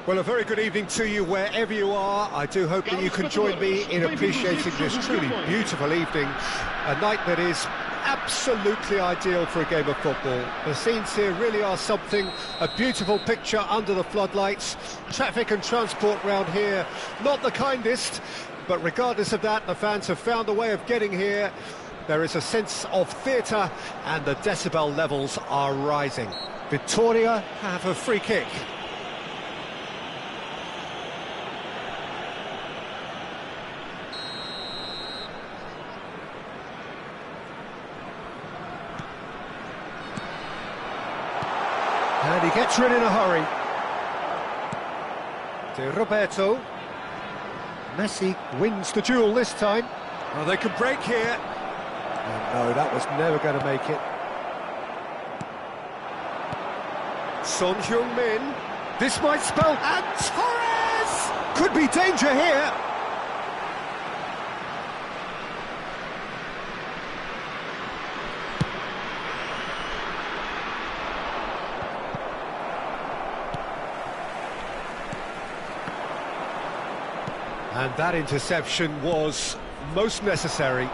Well, a very good evening to you wherever you are. I do hope that you can join me in appreciating this truly beautiful evening, a night that is absolutely ideal for a game of football. The scenes here really are something, a beautiful picture under the floodlights. Traffic and transport round here, not the kindest, but regardless of that, the fans have found a way of getting here. There is a sense of theatre and the decibel levels are rising. Victoria have a free kick. And he gets rid in a hurry. To Roberto. Messi wins the duel this time. Oh, they can break here. Oh, no, that was never going to make it. Son Heung-min. This might spell... And Torres! Could be danger here. And that interception was most necessary.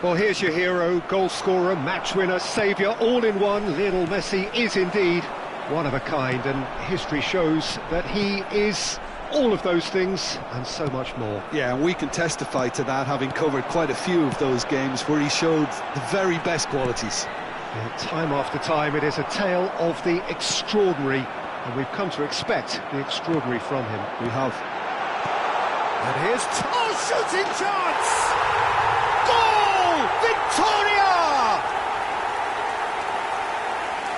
Well, here's your hero, goal scorer, match winner, saviour, all in one. Lionel Messi is indeed one of a kind, and history shows that he is all of those things and so much more. Yeah, and we can testify to that, having covered quite a few of those games where he showed the very best qualities. Yeah, time after time, it is a tale of the extraordinary. And we've come to expect the extraordinary from him. We have. And here's... Oh, shooting chance! Goal! Victoria!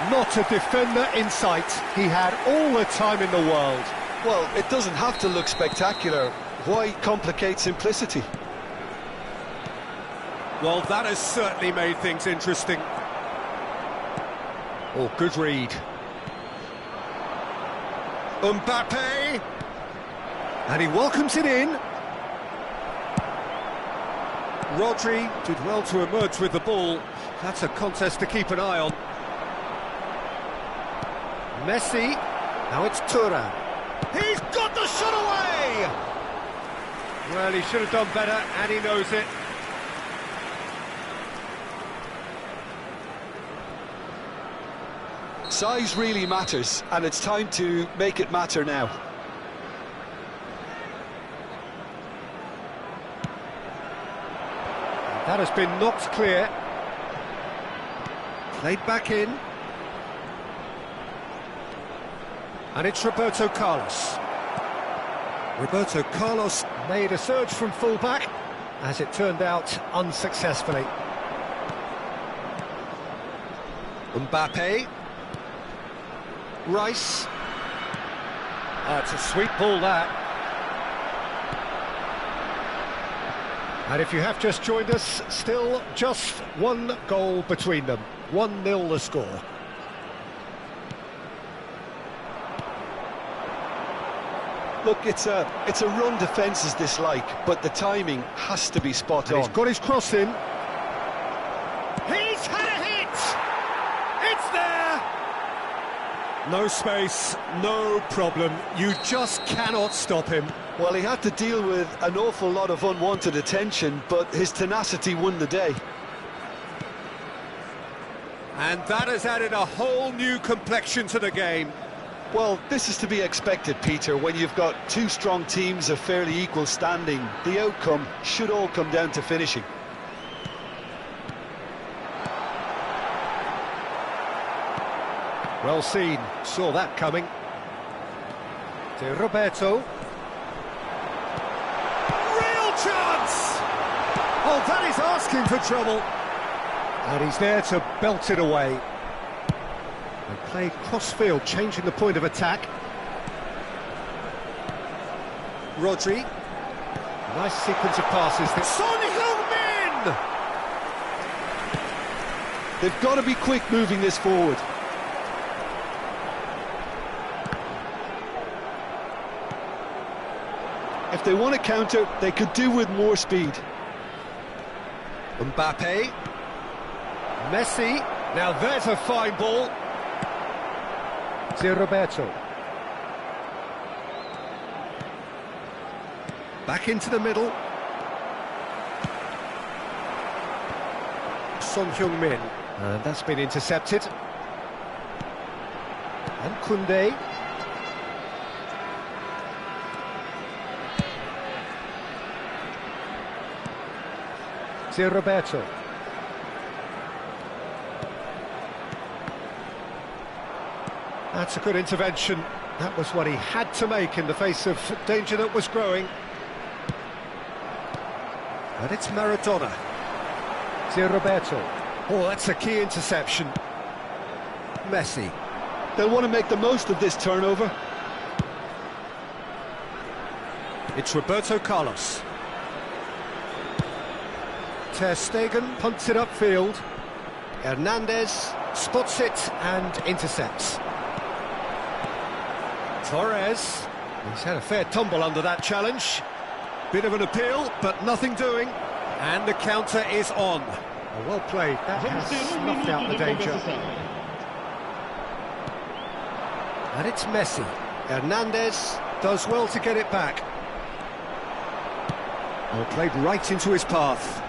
Not a defender in sight. He had all the time in the world. Well, it doesn't have to look spectacular. Why complicate simplicity? Well, that has certainly made things interesting. Oh, good read. Mbappe, and he welcomes it in. Rodri did well to emerge with the ball. That's a contest to keep an eye on. Messi, now it's Thuram. He's got the shot away! Well, he should have done better, and he knows it. Size really matters, and it's time to make it matter now. That has been knocked clear. Played back in. And it's Roberto Carlos. Roberto Carlos made a surge from full-back, as it turned out unsuccessfully. Mbappe. Rice. It's a sweet ball, that. And if you have just joined us, still just one goal between them. 1-0 the score. Look, it's a run defence is dislike, but the timing has to be spot on. He's got his cross in. He's had a hit! It's there! No space, no problem. You just cannot stop him. Well, he had to deal with an awful lot of unwanted attention, but his tenacity won the day. And that has added a whole new complexion to the game. Well, this is to be expected, Peter. When you've got two strong teams of fairly equal standing, the outcome should all come down to finishing. Well seen, saw that coming. To Roberto. Real chance! Oh, that is asking for trouble. And he's there to belt it away. They play cross-field, changing the point of attack. Rodri. Nice sequence of passes. Son Heung-min! They've got to be quick moving this forward. If they want to counter, they could do with more speed. Mbappe. Messi. Now there's a fine ball. Roberto. Back into the middle. Son Heung-min. And that's been intercepted. And Koundé. Roberto. That's a good intervention. That was what he had to make in the face of danger that was growing. And it's Maradona. Roberto. Oh, that's a key interception. Messi. They'll want to make the most of this turnover. It's Roberto Carlos. Ter Stegen punts it upfield. Hernandez spots it and intercepts. Torres. He's had a fair tumble under that challenge. Bit of an appeal, but nothing doing. And the counter is on. Oh, well played. That has snuffed out the danger. And it's Messi. Hernandez does well to get it back. Well played right into his path.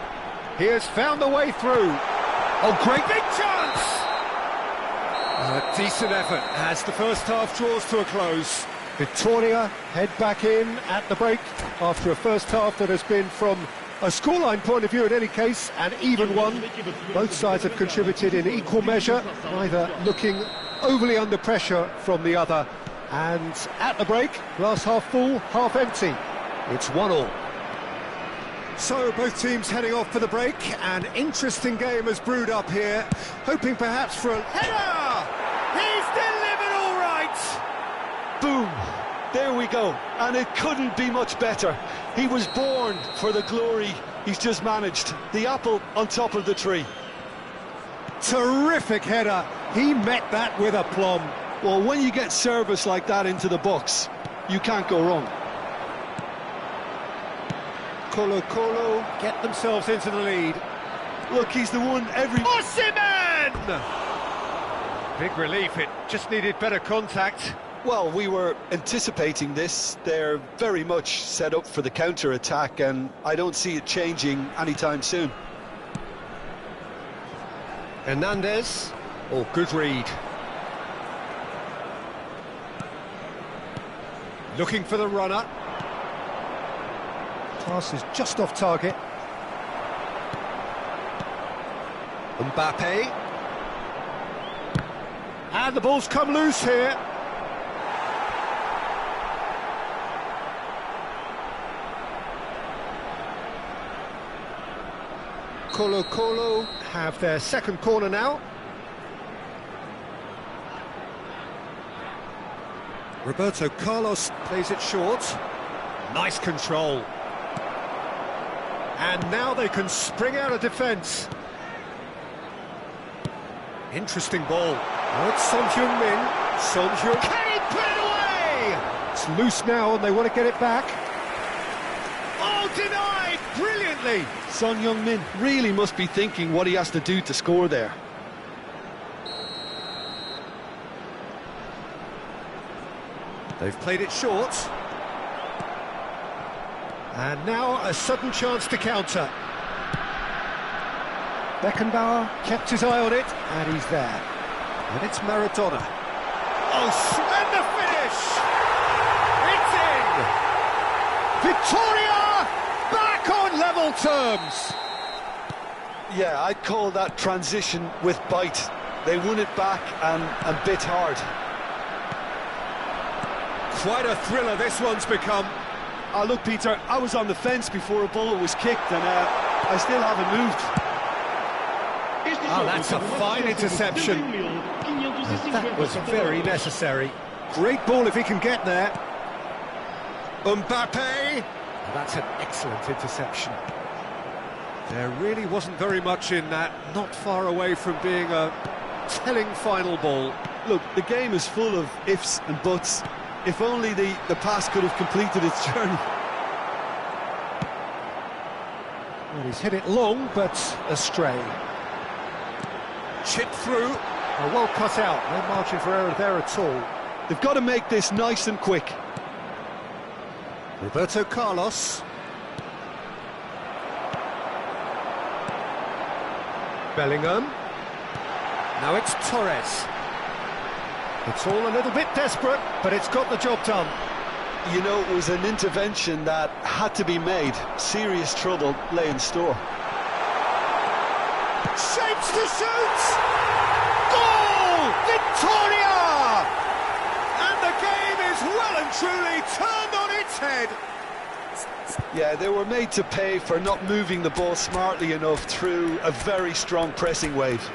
He has found the way through. Oh, great big chance! A decent effort as the first half draws to a close. Victoria head back in at the break after a first half that has been, from a scoreline point of view in any case, an even one. Both sides have contributed in equal measure, neither looking overly under pressure from the other. And at the break, glass half full, half empty. It's 1-1. So both teams heading off for the break. An interesting game has brewed up here, hoping perhaps for a header! He's delivered all right! Boom! There we go, and it couldn't be much better. He was born for the glory he's just managed. The apple on top of the tree. Terrific header. He met that with aplomb. Well, when you get service like that into the box, you can't go wrong. Colo get themselves into the lead. Look, he's the one every... Osimhen! Big relief, it just needed better contact. Well, we were anticipating this. They're very much set up for the counter-attack, and I don't see it changing anytime soon. Hernandez. Oh, good read. Looking for the runner. Pass is just off target. Mbappe. And the ball's come loose here. Colo have their second corner now. Roberto Carlos plays it short. Nice control. And now they can spring out of defence. Interesting ball. Oh, it's Son Heung-min. Son Heung... Can he put it away? It's loose now and they want to get it back. Oh, denied brilliantly. Son Heung-min really must be thinking what he has to do to score there. They've played it short. And now a sudden chance to counter. Beckenbauer kept his eye on it, and he's there. And it's Maradona. Oh, slender finish! It's in! Victoria back on level terms! Yeah, I'd call that transition with bite. They won it back and bit hard. Quite a thriller this one's become. Look, Peter, I was on the fence before a ball was kicked, and I still haven't moved. Oh, that's a fine interception. That was very necessary. Great ball if he can get there. Mbappe. That's an excellent interception. There really wasn't very much in that, not far away from being a telling final ball. Look, the game is full of ifs and buts. If only the pass could have completed its journey. Well, he's hit it long, but astray. Chip through. Oh, well cut out. No margin for error there at all. They've got to make this nice and quick. Roberto Carlos. Bellingham. Now it's Torres. It's all a little bit desperate, but it's got the job done. You know, it was an intervention that had to be made. Serious trouble lay in store. Shapes to shoot! Goal! Victoria! And the game is well and truly turned on its head. Yeah, they were made to pay for not moving the ball smartly enough through a very strong pressing wave.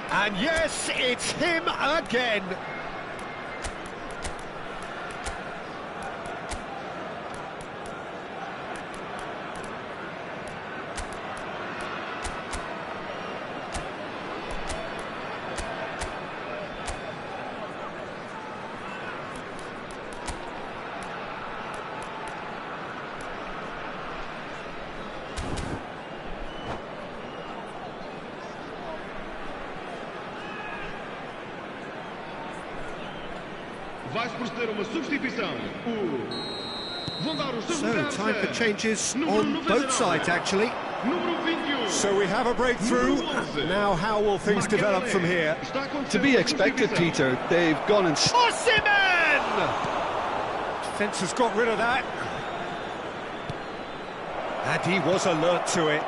And yes, it's him again. Vai proceder uma substituição. So, time for changes on both sides, actually. So we have a breakthrough. Now, how will things develop from here? To be expected, Peter. They've gone and... Osimhen! Defence has got rid of that. And he was alert to it.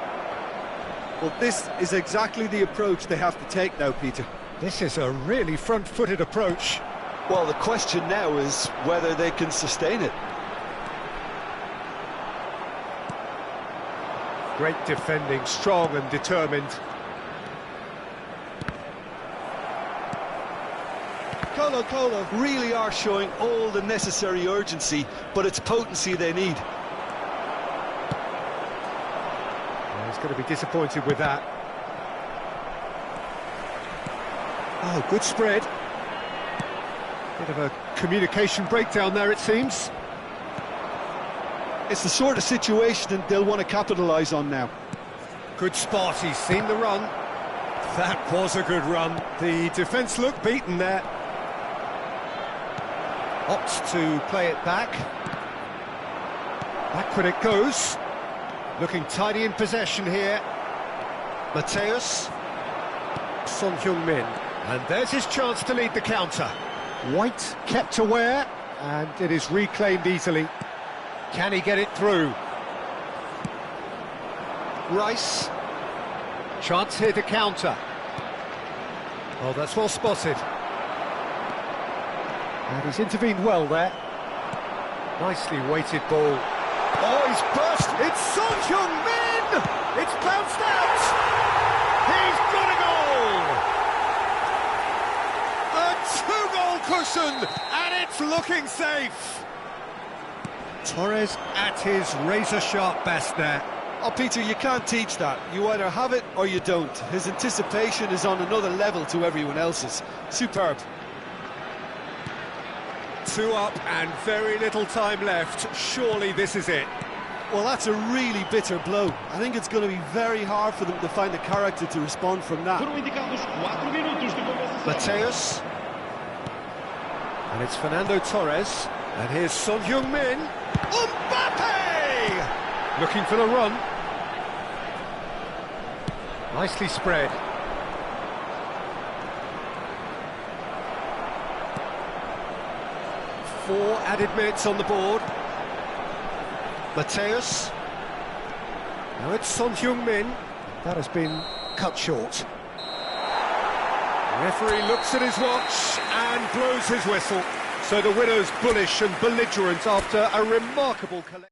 Well, this is exactly the approach they have to take now, Peter. This is a really front-footed approach. Well, the question now is whether they can sustain it. Great defending, strong and determined. Colo really are showing all the necessary urgency, but it's potency they need. Well, he's going to be disappointed with that. Oh, good spread. Bit of a communication breakdown there, it seems. It's the sort of situation that they'll want to capitalise on now. Good spot, he's seen the run. That was a good run. The defence looked beaten there. Opts to play it back. Backward it goes. Looking tidy in possession here. Mateus. Son Heung-min. And there's his chance to lead the counter. White kept aware, and it is reclaimed easily. Can he get it through? Rice. Chance here to counter. Oh, that's well spotted. And he's intervened well there. Nicely weighted ball. Oh, he's burst! It's Son Heung-min! It's bounced out! He's got a goal! A two-goal cushion, and it's looking safe! Torres at his razor-sharp best there. Oh, Peter, you can't teach that. You either have it or you don't. His anticipation is on another level to everyone else's. Superb. 2 up and very little time left. Surely this is it. Well, that's a really bitter blow. I think it's going to be very hard for them to find the character to respond from that. Mateus. And it's Fernando Torres. And here's Son Heung-min. Mbappe! Looking for the run. Nicely spread. Four added minutes on the board. Mateus. Now it's Son Heung-min. That has been cut short. The referee looks at his watch and blows his whistle. So the winners bullish and belligerent after a remarkable collection.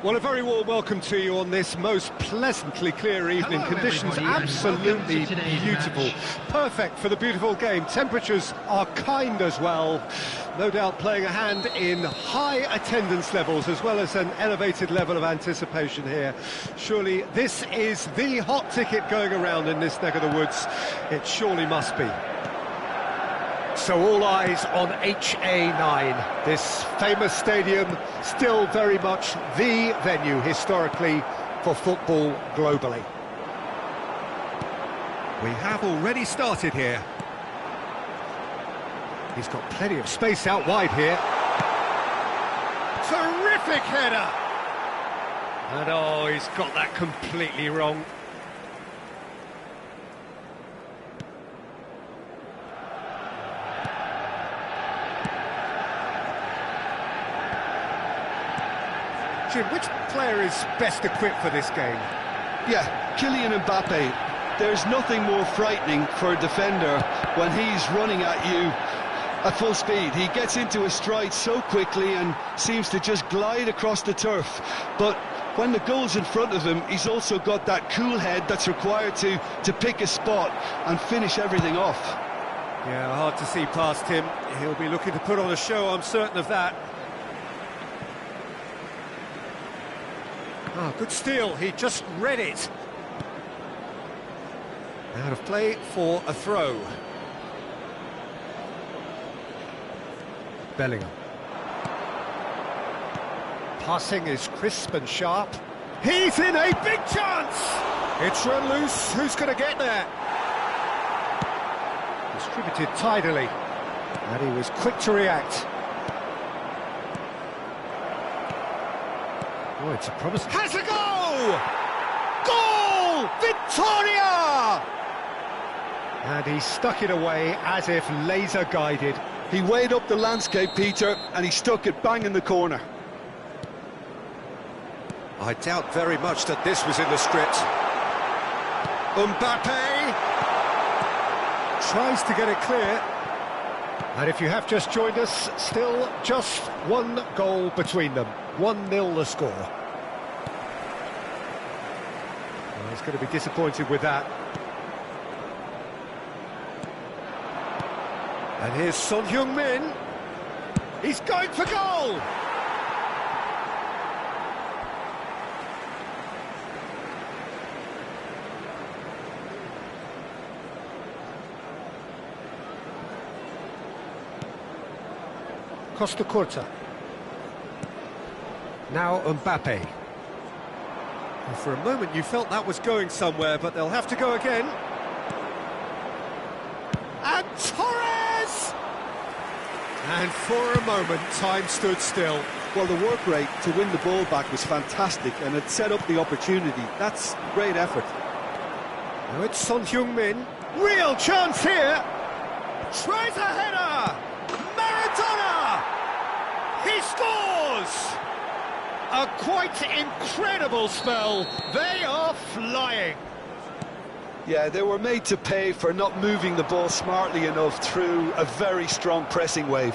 Well, a very warm welcome to you on this most pleasantly clear evening. Hello, Conditions everybody, absolutely beautiful. match. Perfect for the beautiful game. Temperatures are kind as well. No doubt playing a hand in high attendance levels as well as an elevated level of anticipation here. Surely this is the hot ticket going around in this neck of the woods. It surely must be. So all eyes on HA9, this famous stadium, still very much the venue historically for football globally. We have already started here. He's got plenty of space out wide here. Terrific header! And oh, he's got that completely wrong. Which player is best equipped for this game? Yeah, Kylian Mbappe. There's nothing more frightening for a defender when he's running at you at full speed. He gets into his stride so quickly and seems to just glide across the turf. But when the goal's in front of him, he's also got that cool head that's required to pick a spot and finish everything off. Yeah, hard to see past him. He'll be looking to put on a show, I'm certain of that. Oh, good steal, he just read it. Out of play for a throw. Bellingham. Passing is crisp and sharp. He's in a big chance! It's run loose, who's going to get there? Distributed tidily, and he was quick to react. Oh, it's a promise. Has a go! Goal! Victoria! And he stuck it away as if laser-guided. He weighed up the landscape, Peter, and he stuck it bang in the corner. I doubt very much that this was in the script. Mbappe tries to get it clear. And if you have just joined us, still just one goal between them. 1-0 the score. Well, he's going to be disappointed with that. And here's Son Heung-min. He's going for goal! Costa Curta. Now Mbappe. And for a moment you felt that was going somewhere, but they'll have to go again. And Torres! And for a moment, time stood still. Well, the work rate to win the ball back was fantastic, and it set up the opportunity. That's great effort. Now it's Son Heung-min. Real chance here! Tries a header! Maradona! He scores! A quite incredible spell. They are flying. Yeah, they were made to pay for not moving the ball smartly enough through a very strong pressing wave.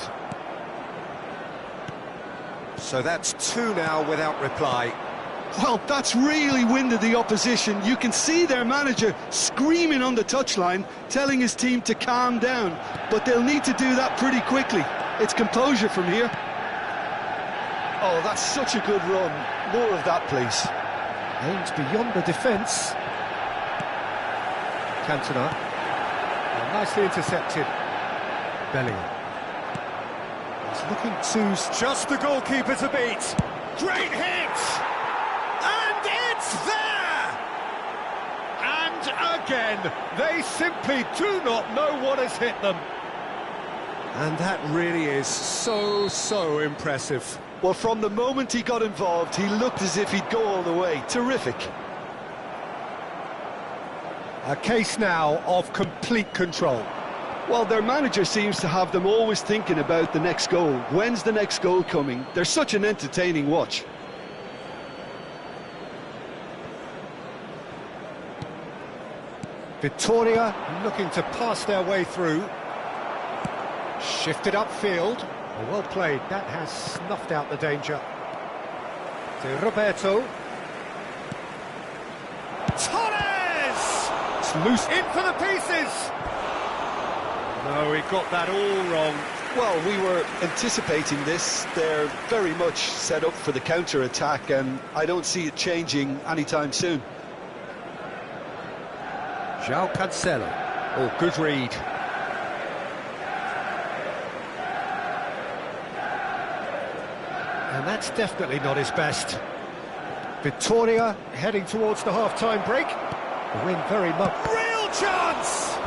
So that's two now without reply. Well, that's really winded the opposition. You can see their manager screaming on the touchline, telling his team to calm down. But they'll need to do that pretty quickly. It's composure from here. Oh, that's such a good run. More of that, please. Aims beyond the defence. Cantona. Well, nicely intercepted. Bellingham. He's looking to just the goalkeeper to beat. Great hit! And it's there! And a again. They simply do not know what has hit them. And that really is so impressive. Well, from the moment he got involved, he looked as if he'd go all the way. Terrific. A case now of complete control. Well, their manager seems to have them always thinking about the next goal. When's the next goal coming? They're such an entertaining watch. Victoria looking to pass their way through. Shifted upfield. Well played. That has snuffed out the danger. To Roberto. Torres! It's loose in for the pieces. No, he got that all wrong. Well, we were anticipating this. They're very much set up for the counter-attack, and I don't see it changing anytime soon. João Cancelo. Oh, good read. And that's definitely not his best. Victoria heading towards the half-time break. The win very much. Real chance!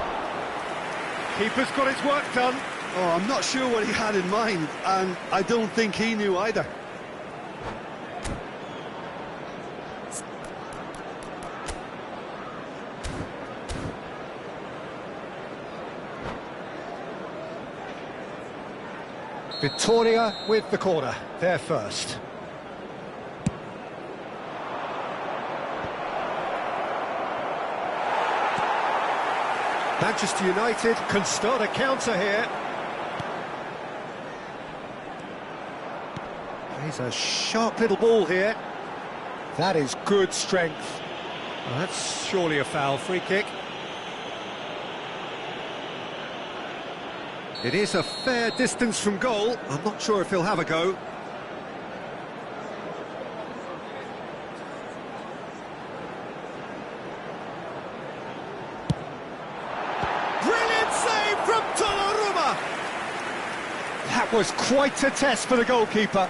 Keeper's got his work done. Oh, I'm not sure what he had in mind, and I don't think he knew either. Victoria with the corner, there first. Manchester United can start a counter here. He's a sharp little ball here. That is good strength. Well, that's surely a foul. Free kick. It is a fair distance from goal. I'm not sure if he'll have a go. Brilliant save from Donnarumma! That was quite a test for the goalkeeper.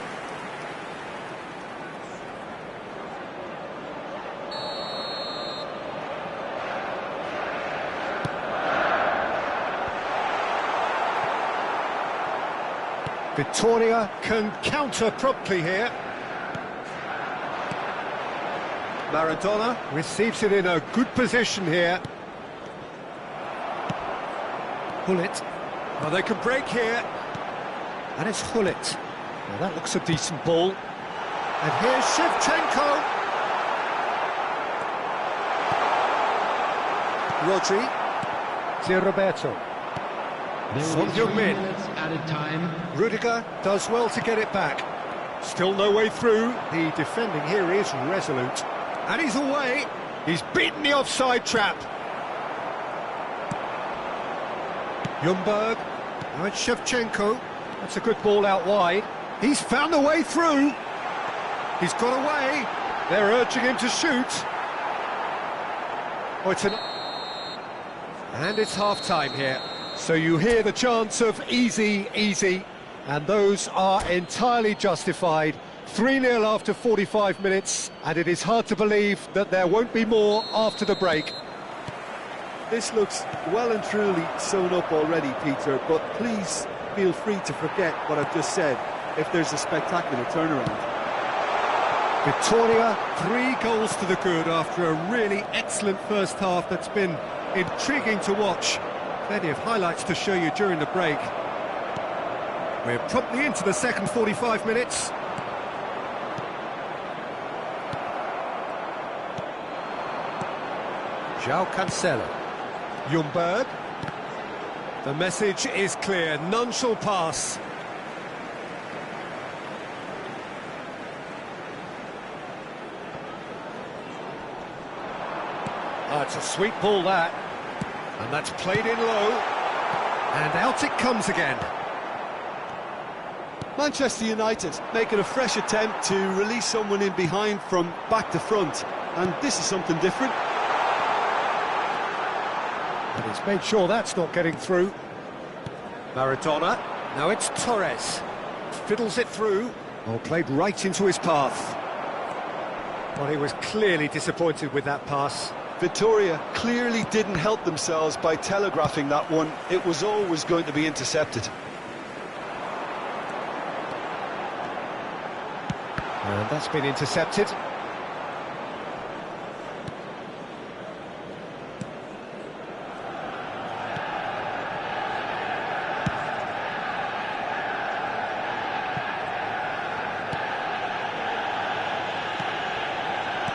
Victoria can counter promptly here. Maradona receives it in a good position here. Hullet. Well, they can break here. And it's Hullet. Well, that looks a decent ball. And here's Shevchenko. Rodri. To Roberto. Son Heung-min. Added time. Rudiger does well to get it back. Still no way through. The defending here is resolute. And he's away. He's beaten the offside trap. Ljungberg. Now it's Shevchenko. That's a good ball out wide. He's found a way through. He's got away. They're urging him to shoot. Oh, it's an... And it's half-time here. So you hear the chants of easy, easy, and those are entirely justified. 3-0 after 45 minutes, and it is hard to believe that there won't be more after the break. This looks well and truly sewn up already, Peter, but please feel free to forget what I've just said if there's a spectacular turnaround. Victoria, 3 goals to the good after a really excellent first half that's been intriguing to watch. Plenty of highlights to show you during the break. We're promptly into the second 45 minutes. João Cancelo. Ljungberg. The message is clear, none shall pass. Oh, it's a sweet ball, that. And that's played in low. And out it comes again. Manchester United making a fresh attempt to release someone in behind from back to front. And this is something different. And he's made sure that's not getting through. Maradona. Now it's Torres. Fiddles it through. Oh, played right into his path. Well, he was clearly disappointed with that pass. Vitoria clearly didn't help themselves by telegraphing that one. It was always going to be intercepted. And that's been intercepted.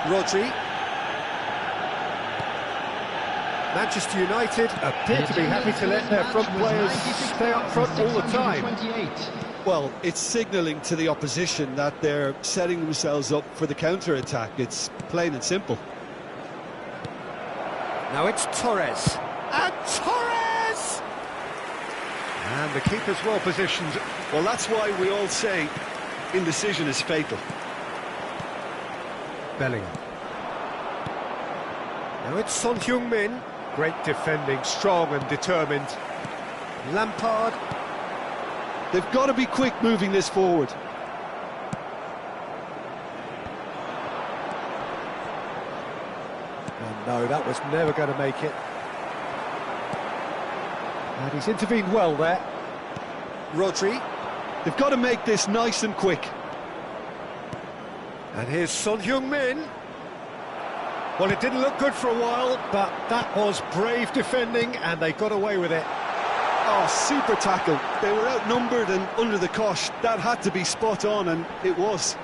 Rodri. Manchester United appear to be happy to let their front players stay up front all the time. Well, it's signalling to the opposition that they're setting themselves up for the counter-attack. It's plain and simple. Now it's Torres. And Torres! And the keeper's well positioned. Well, that's why we all say indecision is fatal. Bellingham. Now it's Son Heung-min. Great defending, strong and determined. Lampard. They've got to be quick moving this forward. Oh no, that was never going to make it. And he's intervened well there. Rodri. They've got to make this nice and quick. And here's Son Heung-min. Well, it didn't look good for a while, but that was brave defending, and they got away with it. Oh, super tackle. They were outnumbered and under the cosh. That had to be spot on, and it was.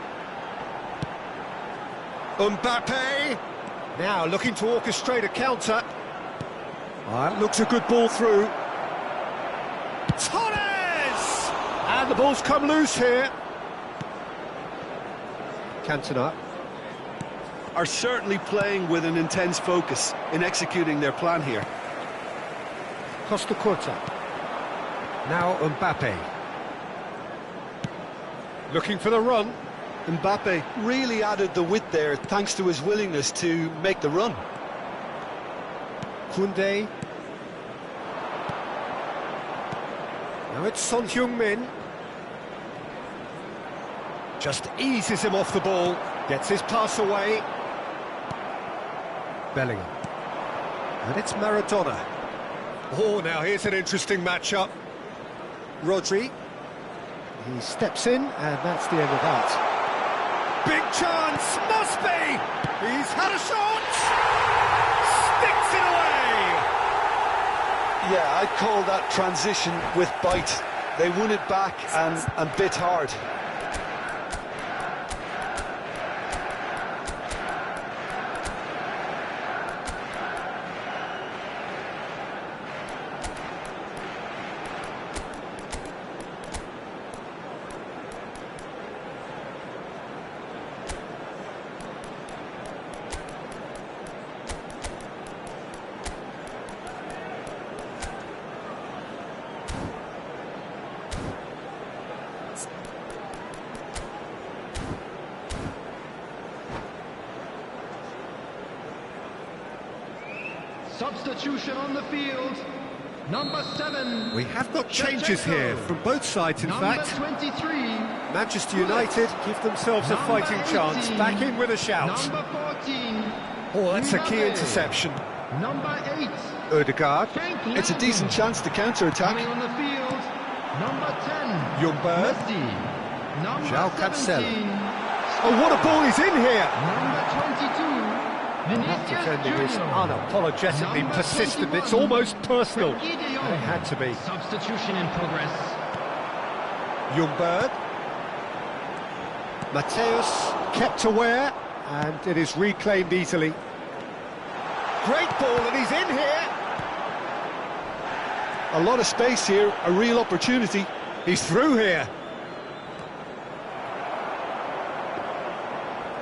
Mbappe. Now looking to orchestrate a counter. That looks a good ball through. Torres! And the ball's come loose here. Cantona. Are certainly playing with an intense focus in executing their plan here. Costa Curta. Now Mbappe. Looking for the run. Mbappe really added the width there thanks to his willingness to make the run. Koundé. Now it's Son Heung-min. Just eases him off the ball. Gets his pass away. Bellingham. And it's Maradona. Oh, now here's an interesting matchup. Rodri. He steps in, and that's the end of that. Big chance! Must be! He's had a shot! Sticks it away! Yeah, I'd call that transition with bite. They won it back and bit hard. Substitution on the field. Number 7. We have got changes here from both sides, in fact. 23. Manchester United give themselves a fighting chance. Back in with a shout. Number 14. Oh, that's a key interception. Number 8. Odegaard. It's a decent chance to counter-attack. Coming on the field. Number 10. Ljungberg. Messi. Number João Cancelo. 17. Oh, what a ball he's in here! Number 22. That defending is Junior. unapologetically Number persistent. 21. It's almost personal. Frankie de It Jong. had to be. Substitution in progress. Ljungberg. Mateus kept aware, and it is reclaimed easily. Great ball, and he's in here. A lot of space here, a real opportunity. He's through here.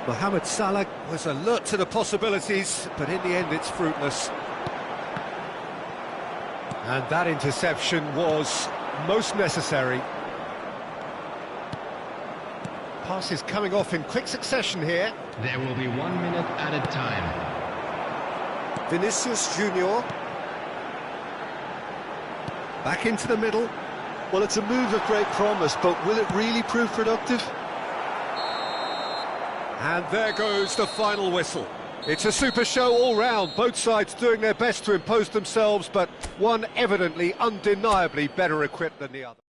Mohamed Salah was alert to the possibilities, but in the end it's fruitless. And that interception was most necessary. Passes coming off in quick succession here. There will be 1 minute added time. Vinicius Junior. Back into the middle. Well, it's a move of great promise, but will it really prove productive? And there goes the final whistle. It's a super show all round, both sides doing their best to impose themselves, but one evidently, undeniably better equipped than the other.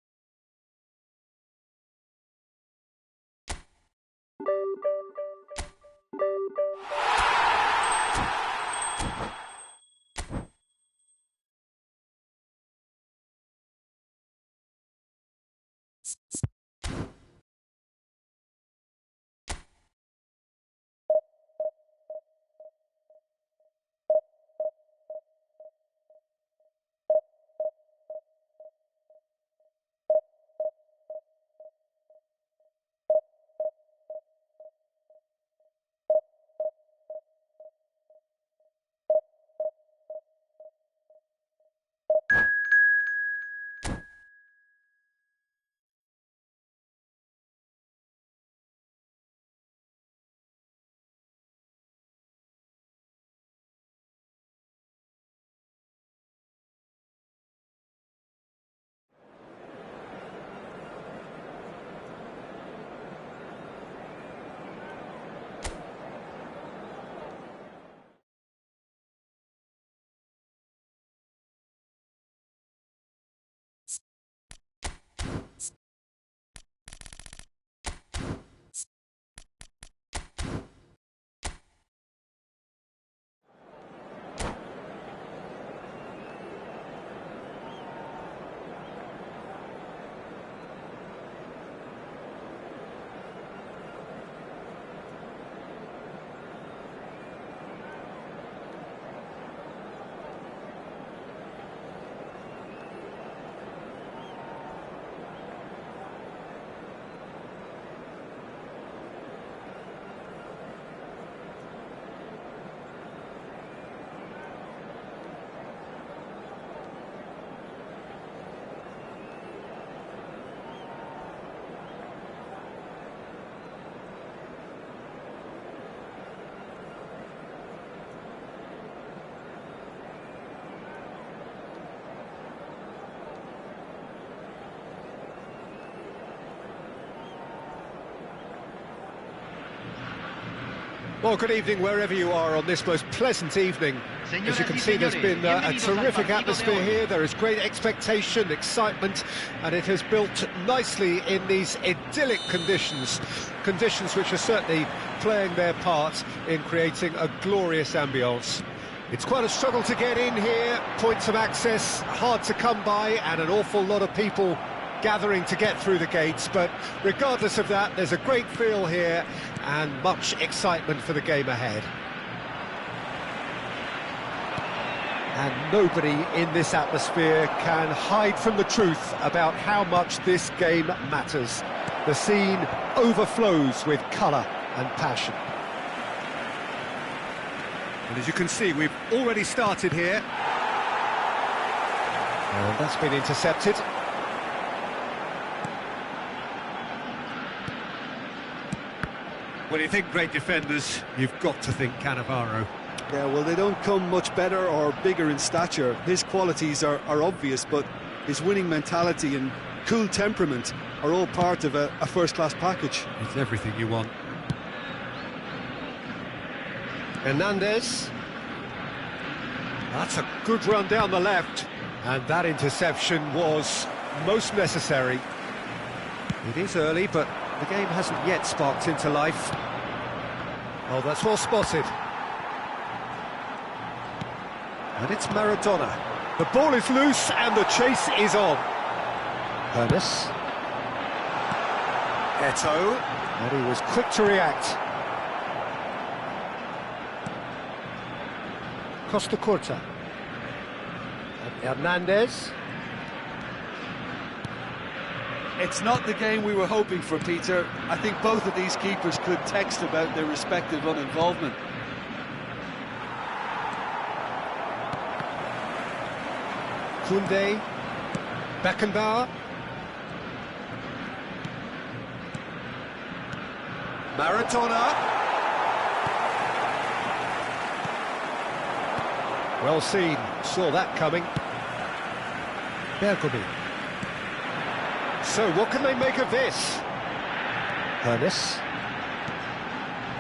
Well, good evening wherever you are on this most pleasant evening. As you can see, there's been a terrific atmosphere here. There is great expectation, excitement, and it has built nicely in these idyllic conditions. Conditions which are certainly playing their part in creating a glorious ambience. It's quite a struggle to get in here, points of access hard to come by, and an awful lot of people gathering to get through the gates, but regardless of that, there's a great feel here and much excitement for the game ahead. And nobody in this atmosphere can hide from the truth about how much this game matters. The scene overflows with colour and passion. And as you can see, we've already started here. And that's been intercepted. When you think great defenders, you've got to think Cannavaro. Yeah, well, they don't come much better or bigger in stature. His qualities are obvious, but his winning mentality and cool temperament are all part of a first-class package. It's everything you want. Hernandez. That's a good run down the left. And that interception was most necessary. It is early, but the game hasn't yet sparked into life. Oh, that's well spotted. And it's Maradona. The ball is loose and the chase is on. Ernest. Eto. And he was quick to react. Costa Curta. And Hernandez. It's not the game we were hoping for, Peter. I think both of these keepers could text about their respective uninvolvement. Koundé, Beckenbauer, Maradona. Well seen, saw that coming. Bergomi. So what can they make of this? Ernest.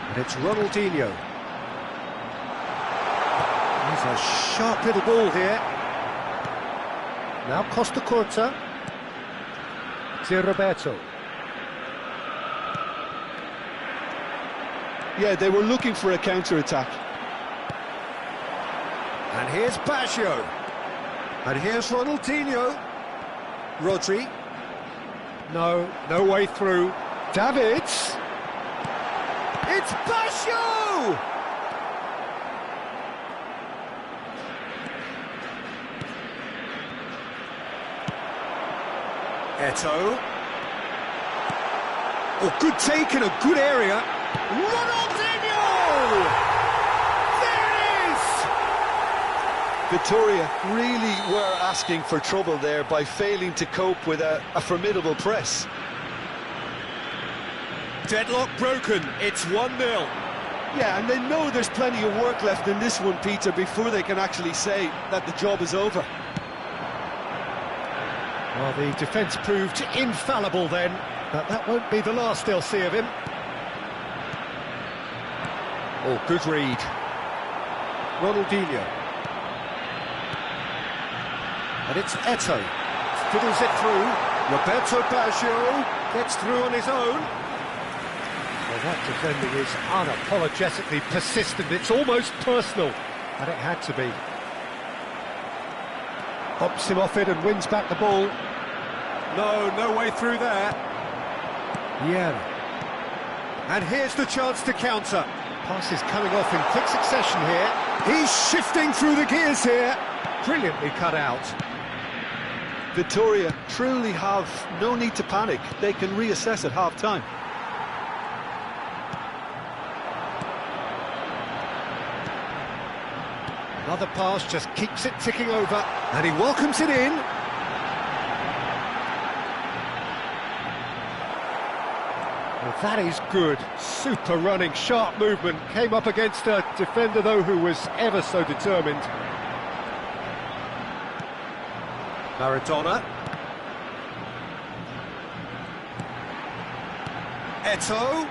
And it's Ronaldinho. a sharp little ball here. Now Costa Curta. Roberto. Yeah, they were looking for a counter-attack. And here's Baggio. And here's Ronaldinho. Rodri. No way through. Davids. It's Baggio! Eto'o. Oh, good take in a good area. Ronaldinho! There it is! Victoria really were asking for trouble there by failing to cope with a formidable press. Deadlock broken, it's 1-0. Yeah, and they know there's plenty of work left in this one, Peter, before they can actually say that the job is over. Well, the defence proved infallible then, but that won't be the last they'll see of him. Oh, good read. Ronaldinho. And it's Eto'o. Fiddles it through. Roberto Baggio gets through on his own. Well, that defending is unapologetically persistent. It's almost personal, and it had to be. Hops him off it and wins back the ball. No way through there. Yeah. And here's the chance to counter. Pass is coming off in quick succession here. He's shifting through the gears here. Brilliantly cut out. Victoria truly have no need to panic. They can reassess at half-time. Another pass just keeps it ticking over, and he welcomes it in. Well, that is good. Super running, sharp movement. Came up against a defender, though, who was ever so determined. Maradona. Eto'o.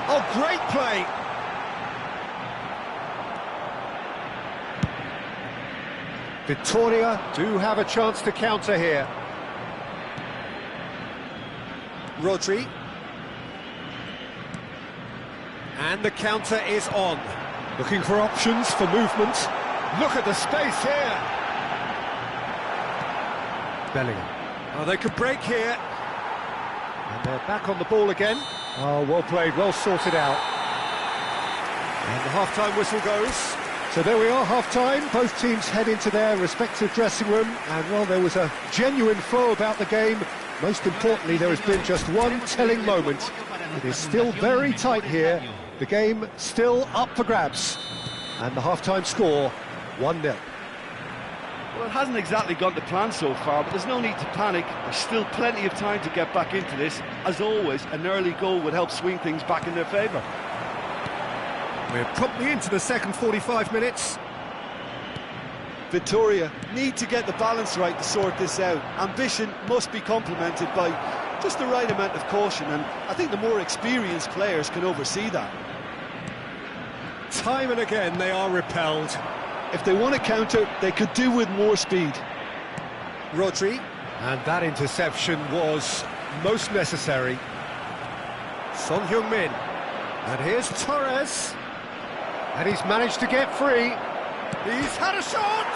Oh, great play. Victoria do have a chance to counter here. Rodri. And the counter is on. Looking for options for movement. Look at the space here. Bellingham. Oh, they could break here. And they're back on the ball again. Oh, well played, well sorted out. And the half-time whistle goes. So there we are, half-time. Both teams head into their respective dressing room. And, well, there was a genuine flow about the game. Most importantly, there has been just one telling moment. It is still very tight here. The game still up for grabs. And the half-time score, 1-0. Well, it hasn't exactly gone to plan so far, but there's no need to panic. There's still plenty of time to get back into this. As always, an early goal would help swing things back in their favour. We're promptly into the second 45 minutes. Victoria need to get the balance right to sort this out. Ambition must be complemented by just the right amount of caution, and I think the more experienced players can oversee that. Time and again they are repelled. If they want to counter, they could do with more speed. Rodri. And that interception was most necessary. Son Heung-min. And here's Torres. And he's managed to get free. He's had a shot!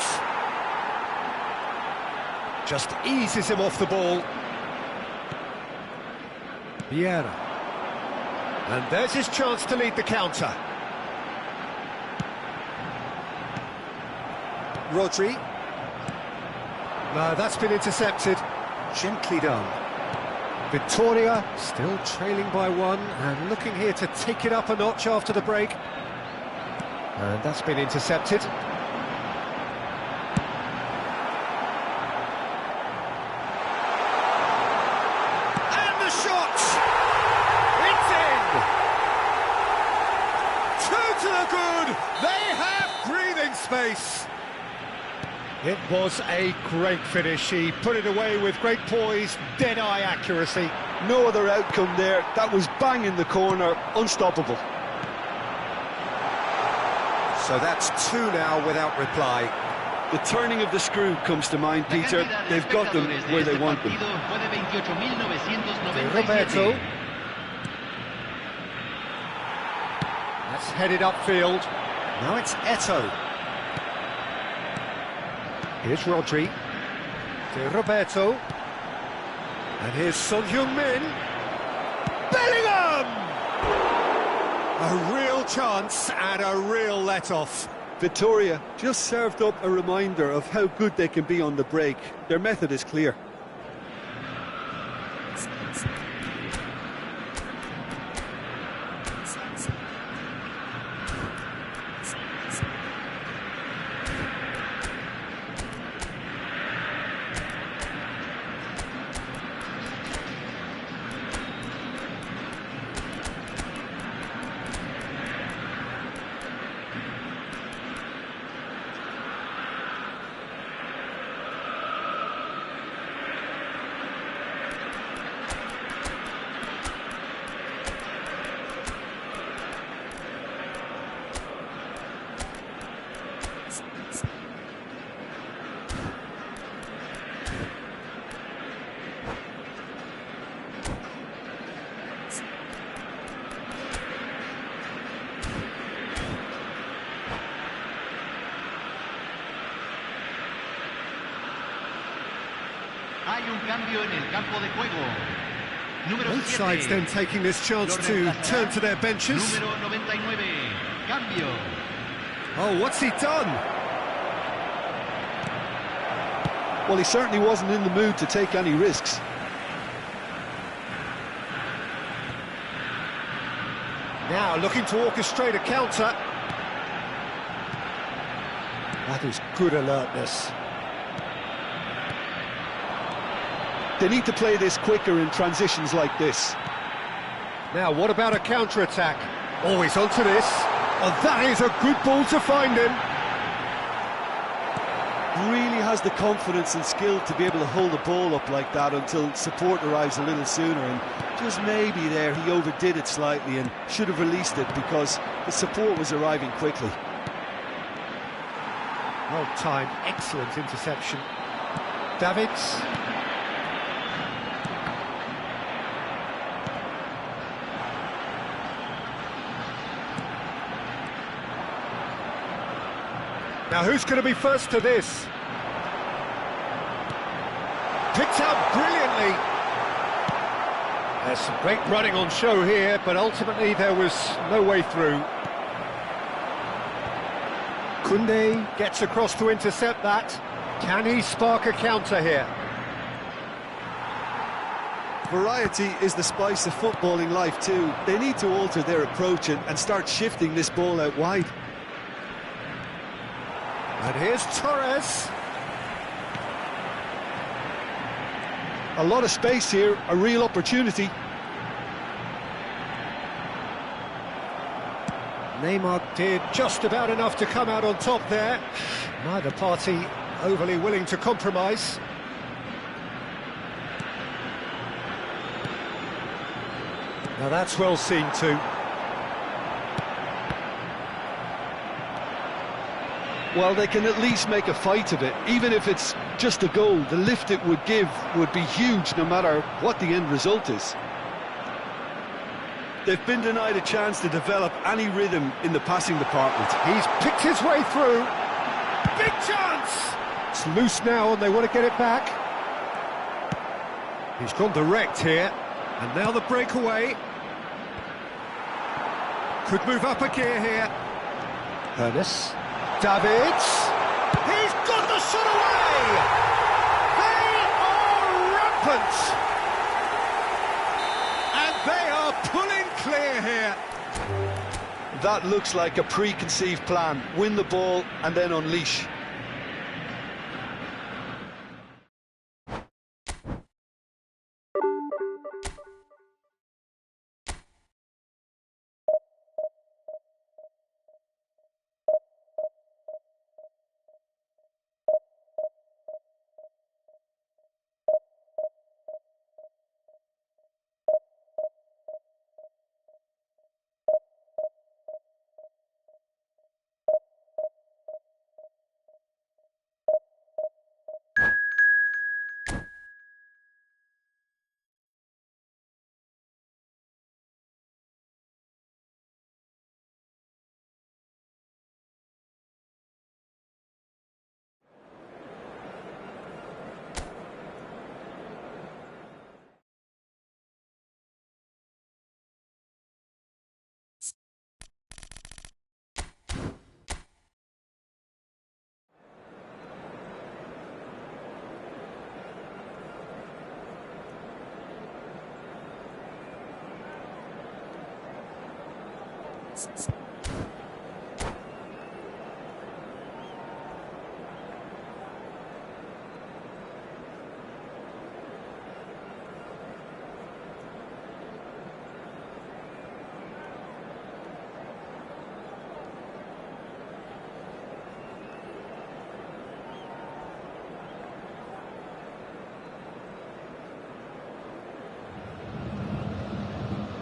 Just eases him off the ball. Vieira. And there's his chance to lead the counter. Rodri. No, that's been intercepted. Gently done. Victoria still trailing by one and looking here to take it up a notch after the break. And that's been intercepted. And the shot! It's in! 2 to the good! They have breathing space! It was a great finish. He put it away with great poise, dead-eye accuracy. No other outcome there. That was bang in the corner, unstoppable. So that's two now without reply. The turning of the screw comes to mind, Peter. They've got them where they want them. Roberto. That's headed upfield. Now it's Eto. Here's Rodri. To Roberto. And here's Son Heung-min. Bellingham! A real chance and a real let-off. Victoria just served up a reminder of how good they can be on the break. Their method is clear. Hay un cambio en el campo de juego. Número Both sides then taking this chance to turn to their benches. Número 99. Cambio. Oh, what's he done? Well, he certainly wasn't in the mood to take any risks. Now looking to orchestrate a counter. That is good alertness. They need to play this quicker in transitions like this. Now, what about a counter-attack? Oh, he's onto this. Oh, that is a good ball to find him. Really has the confidence and skill to be able to hold the ball up like that until support arrives a little sooner, and just maybe there he overdid it slightly and should have released it because the support was arriving quickly. Well timed, excellent interception. Davids. Now who's going to be first to this? Picked out brilliantly. There's some great running on show here, but ultimately there was no way through. Koundé gets across to intercept that. Can he spark a counter here? Variety is the spice of footballing life too. They need to alter their approach and start shifting this ball out wide. And here's Torres. A lot of space here, a real opportunity. Neymar did just about enough to come out on top there. Neither party overly willing to compromise. Now that's well seen too. Well, they can at least make a fight of it. Even if it's just a goal, the lift it would give would be huge no matter what the end result is. They've been denied a chance to develop any rhythm in the passing department. He's picked his way through. Big chance! It's loose now and they want to get it back. He's gone direct here. And now the breakaway. Could move up a gear here. Ernest. Davids. He's got the shot away! They are rampant! And they are pulling clear here. That looks like a preconceived plan. Win the ball and then unleash.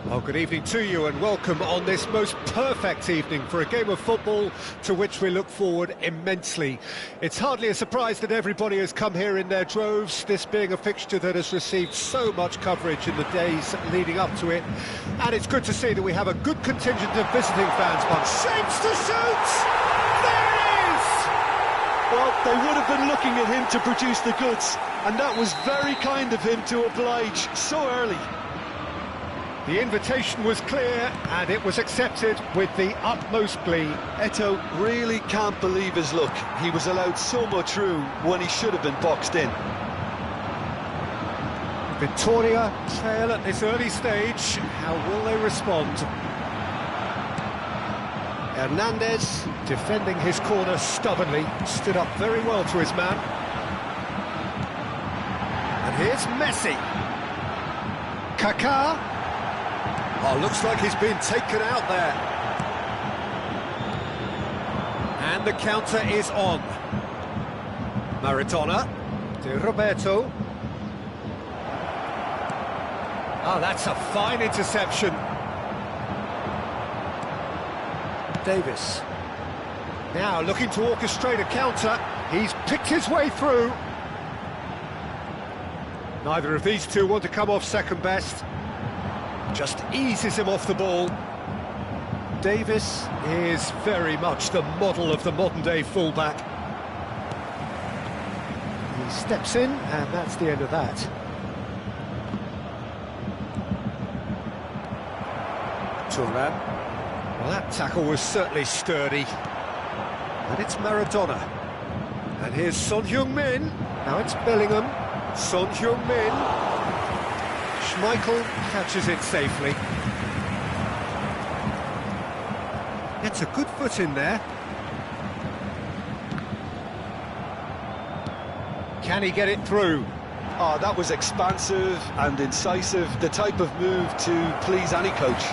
Well, good evening to you and welcome on this most perfect evening for a game of football to which we look forward immensely. It's hardly a surprise that everybody has come here in their droves, this being a fixture that has received so much coverage in the days leading up to it. And it's good to see that we have a good contingent of visiting fans. But shapes to shoot! There it is! Well, they would have been looking at him to produce the goods, and that was very kind of him to oblige so early. The invitation was clear, and it was accepted with the utmost glee. Eto really can't believe his luck. He was allowed so much room when he should have been boxed in. Victoria trail at this early stage. How will they respond? Hernandez, defending his corner stubbornly, stood up very well to his man. And here's Messi. Kaká. Oh, looks like he's been taken out there. And the counter is on. Maradona. De Roberto. Oh, that's a fine interception. Davis. Now looking to orchestrate a counter. He's picked his way through. Neither of these two want to come off second best. Just eases him off the ball. Davis is very much the model of the modern-day fullback. He steps in, and that's the end of that. Thuram. Well, that tackle was certainly sturdy. And it's Maradona. And here's Son Heung-min. Now it's Bellingham. Son Heung-min. Schmeichel catches it safely. Gets a good foot in there. Can he get it through? Oh, that was expansive and incisive, the type of move to please any coach.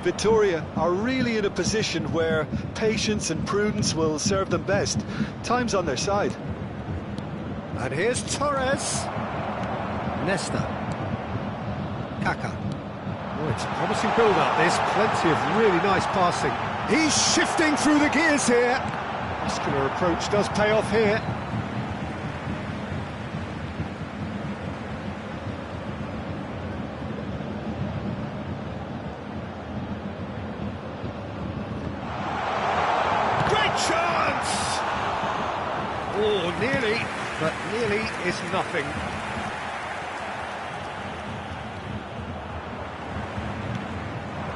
Victoria are really in a position where patience and prudence will serve them best. Time's on their side. And here's Torres. Nesta. Kaká. Oh, it's a promising build-up, this. Plenty of really nice passing. He's shifting through the gears here. Muscular approach does pay off here. Great chance! Oh, nearly. But nearly is nothing.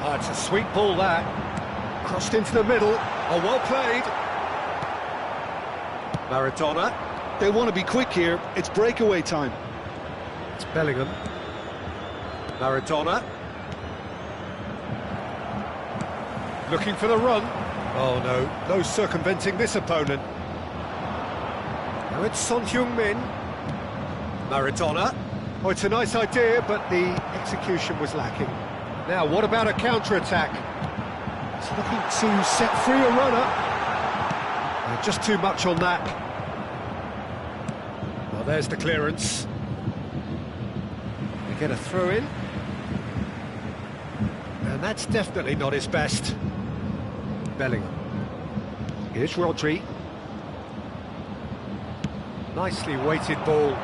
Oh, it's a sweet ball, that. Crossed into the middle. Oh, well played. Maradona. They want to be quick here. It's breakaway time. It's Bellingham. Maradona. Looking for the run. Oh, no circumventing this opponent. Now it's Son Heung-min. Maradona. Oh, it's a nice idea, but the execution was lacking. Now, what about a counter-attack? He's looking to set free a runner. Just too much on that. Well, there's the clearance. They get a throw-in. And that's definitely not his best. Bellingham. Here's Rodri. Nicely weighted ball.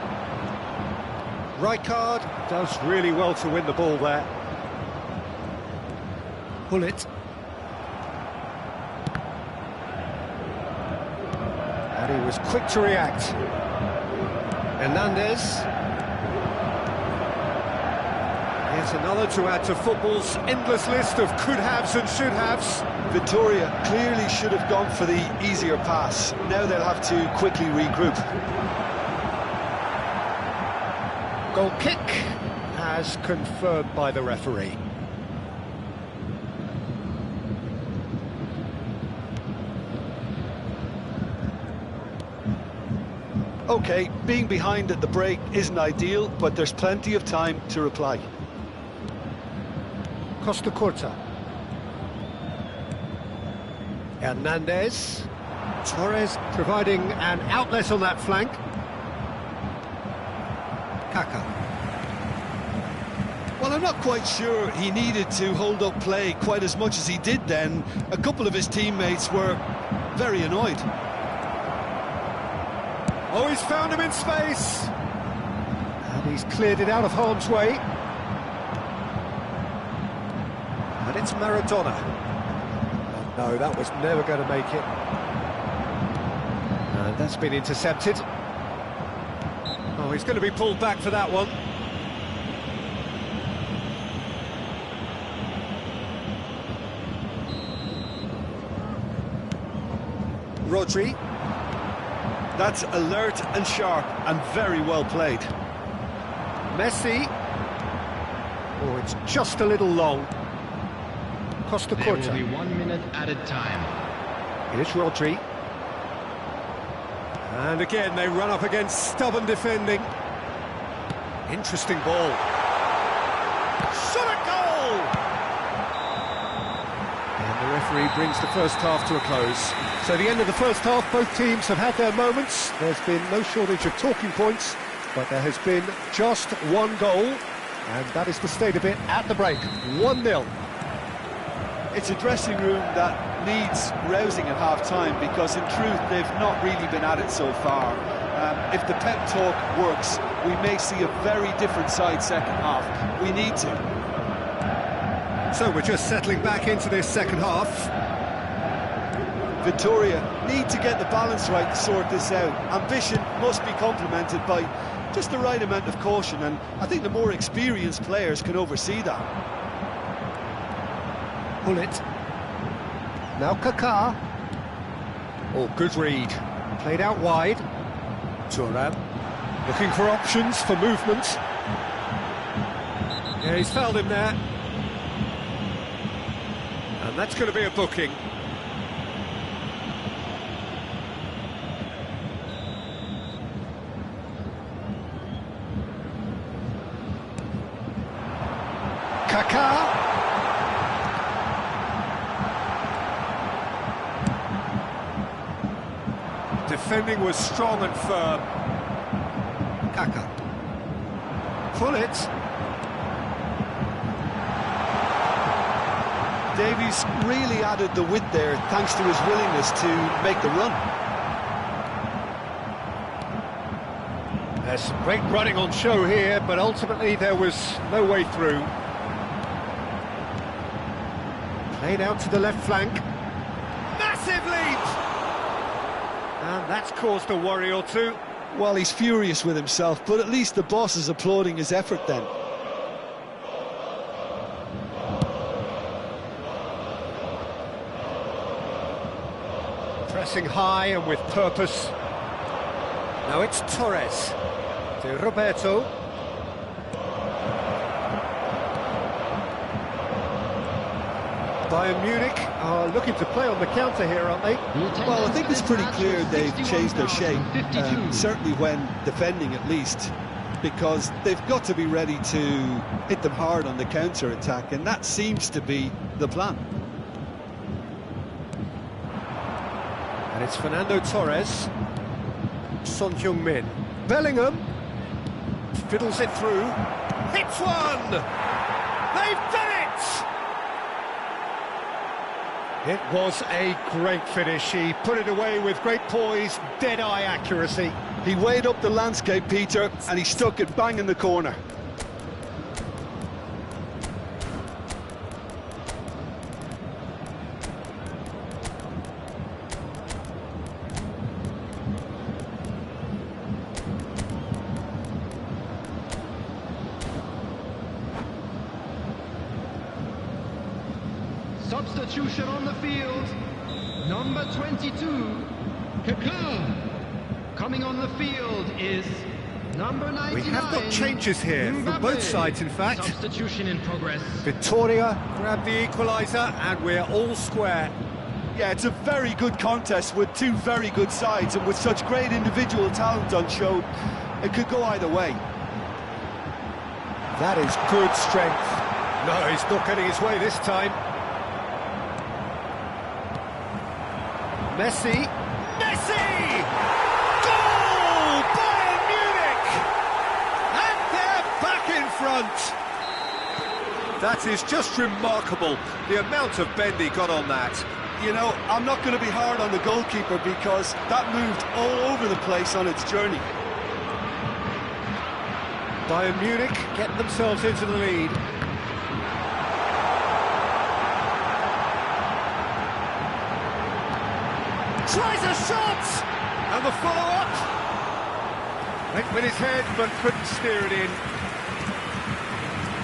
Rijkaard does really well to win the ball there. Pull it. And he was quick to react. Hernandez. Here's another to add to football's endless list of could-haves and should-haves. Victoria clearly should have gone for the easier pass. Now they'll have to quickly regroup. Goal kick, as confirmed by the referee. OK, being behind at the break isn't ideal, but there's plenty of time to reply. Costa Curta. Hernandez. Torres providing an outlet on that flank. Kaka. Well, I'm not quite sure he needed to hold up play quite as much as he did then. A couple of his teammates were very annoyed. Oh, he's found him in space. And he's cleared it out of harm's way. And it's Maradona. Oh, no, that was never going to make it. And that's been intercepted. Oh, he's going to be pulled back for that one. Rodri. That's alert and sharp and very well played. Messi. Oh, it's just a little long. Costa Curta. There will be 1 minute added time. Here's Rodri. And again, they run up against stubborn defending. Interesting ball. Shot at goal! And the referee brings the first half to a close. So the end of the first half, both teams have had their moments. There's been no shortage of talking points, but there has been just one goal, and that is the state of it at the break. 1-0. It's a dressing room that needs rousing at half-time because, in truth, they've not really been at it so far. If the pep talk works, we may see a very different side second half. We need to. So we're just settling back into this second half. Victoria need to get the balance right to sort this out. Ambition must be complemented by just the right amount of caution, and I think the more experienced players can oversee that. Pull it. Now Kaká. Oh, good read. Played out wide. Thuram looking for options for movement. Yeah, he's fouled him there. And that's going to be a booking. Kaká. Defending was strong and firm. Kaka. Pull it. Davies really added the width there thanks to his willingness to make the run. There's some great running on show here, but ultimately there was no way through. Played out to the left flank. Massive lead! And that's caused a worry or two. Well, he's furious with himself, but at least the boss is applauding his effort then. Pressing high and with purpose. Now it's Torres. To Roberto. Bayern Munich are looking to play on the counter here, aren't they? Well, I think it's pretty clear they've changed their shape, certainly when defending at least, because they've got to be ready to hit them hard on the counter-attack, and that seems to be the plan. And it's Fernando Torres. Son Heung-min. Bellingham. Fiddles it through. Hits one! They've done it! It was a great finish. He put it away with great poise, dead-eye accuracy. He weighed up the landscape, Peter, and he stuck it bang in the corner. Substitution on the field. Number 22, Kaká. Coming on the field is Number 99. We have got changes here from both sides, in fact. Substitution in progress. Victoria grabbed the equaliser, and we're all square. Yeah, it's a very good contest with two very good sides, and with such great individual talent on show, it could go either way. That is good strength. No, he's not getting his way this time. Messi! Goal! Bayern Munich! And they're back in front! That is just remarkable, the amount of bend he got on that. You know, I'm not going to be hard on the goalkeeper because that moved all over the place on its journey. Bayern Munich getting themselves into the lead. Tries a shot! And the follow-up. Went with his head, but couldn't steer it in.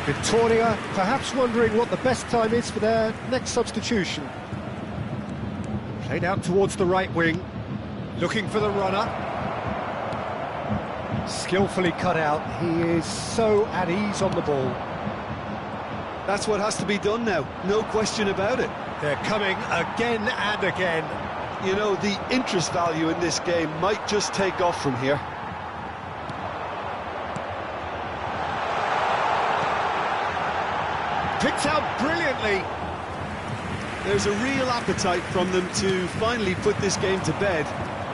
Victoria perhaps wondering what the best time is for their next substitution. Played out towards the right wing, looking for the runner. Skillfully cut out. He is so at ease on the ball. That's what has to be done now, no question about it. They're coming again and again. You know, the interest value in this game might just take off from here. Picked out brilliantly. There's a real appetite from them to finally put this game to bed,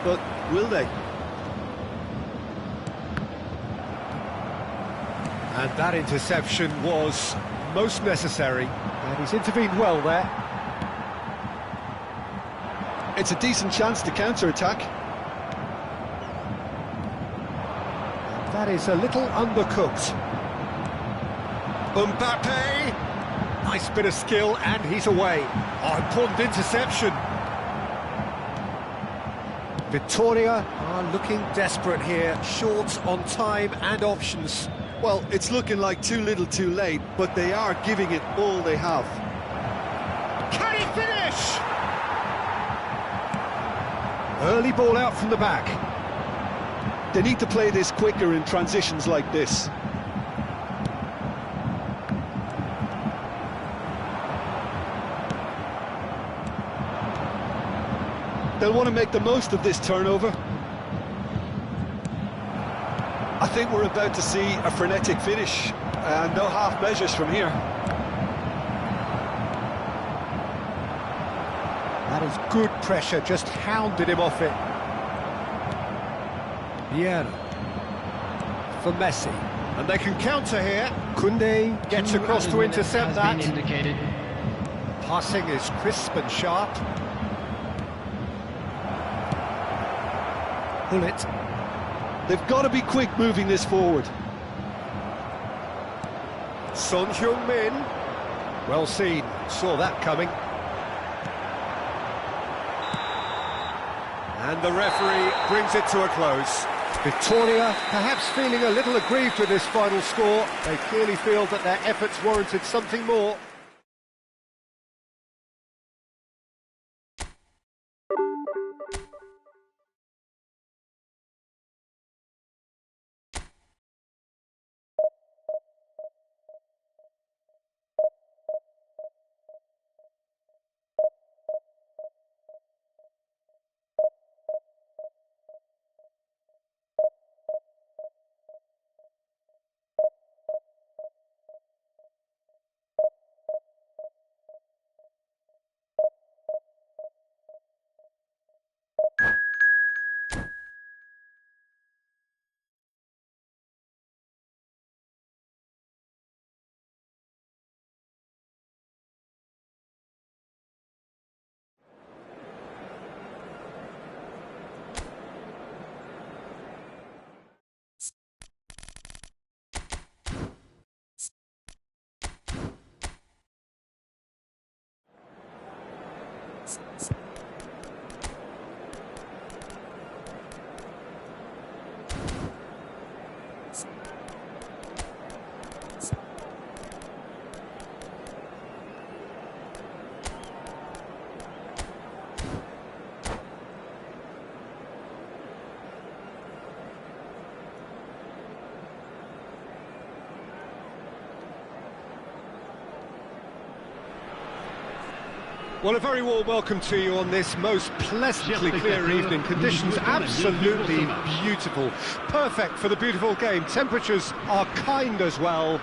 but will they? And that interception was most necessary, and he's intervened well there. It's a decent chance to counter-attack. That is a little undercooked. Mbappe! Nice bit of skill, and he's away. Oh, important interception. Victoria are looking desperate here, short on time and options. Well, it's looking like too little too late, but they are giving it all they have. Can he finish? Early ball out from the back. They need to play this quicker in transitions like this. They'll want to make the most of this turnover. I think we're about to see a frenetic finish, and no half measures from here. That is good pressure, just hounded him off it. Vieira for Messi, and they can counter here. Koundé gets across to intercept that. Passing is crisp and sharp. Bullet. They've got to be quick moving this forward. Son Heung-min. Well seen, saw that coming. And the referee brings it to a close. Victoria perhaps feeling a little aggrieved with this final score. They clearly feel that their efforts warranted something more. Well, a very warm welcome to you on this most pleasantly clear evening. Conditions absolutely beautiful. Perfect for the beautiful game. Temperatures are kind as well.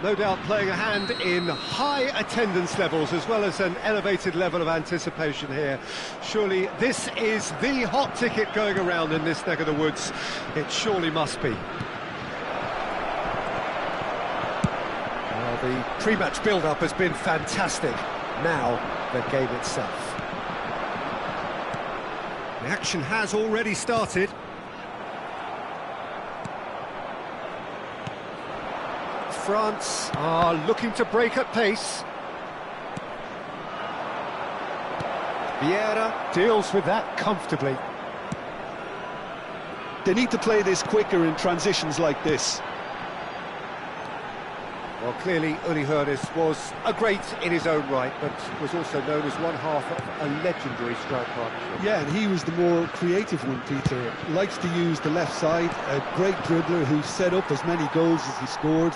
No doubt playing a hand in high attendance levels as well as an elevated level of anticipation here. Surely this is the hot ticket going around in this neck of the woods. It surely must be. Well, the pre-match build-up has been fantastic. Now, the game itself. The action has already started. France are looking to break at pace. Vieira deals with that comfortably. They need to play this quicker in transitions like this. Well, clearly, Uli Hoeneß was a great in his own right, but was also known as one half of a legendary strike partnership. Yeah, and he was the more creative one, Peter. Likes to use the left side, a great dribbler who set up as many goals as he scored.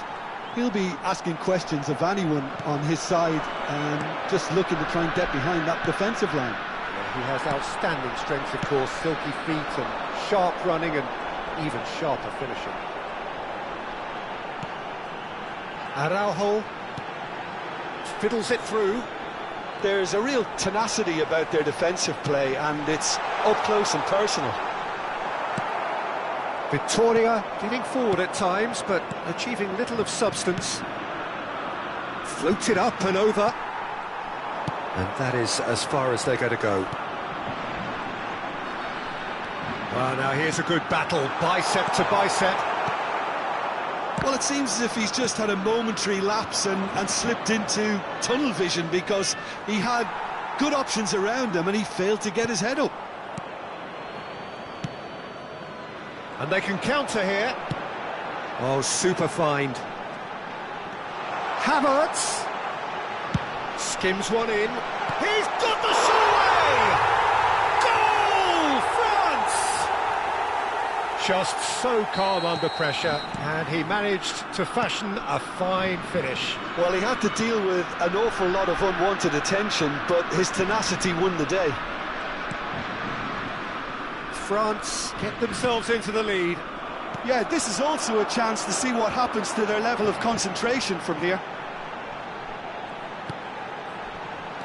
He'll be asking questions of anyone on his side and just looking to try and get behind that defensive line. Yeah, he has outstanding strengths, of course, silky feet and sharp running and even sharper finishing. Araujo fiddles it through. There's a real tenacity about their defensive play, and it's up close and personal. Victoria leaning forward at times, but achieving little of substance. Floated up and over. And that is as far as they're going to go. Well, now here's a good battle, bicep to bicep. Well, it seems as if he's just had a momentary lapse and slipped into tunnel vision, because he had good options around him and he failed to get his head up. And they can counter here. Oh, super find. Havertz skims one in. He's got the shot away! Goal, France! Just so calm under pressure, and he managed to fashion a fine finish. Well, he had to deal with an awful lot of unwanted attention, but his tenacity won the day. France get themselves into the lead. Yeah, this is also a chance to see what happens to their level of concentration from here.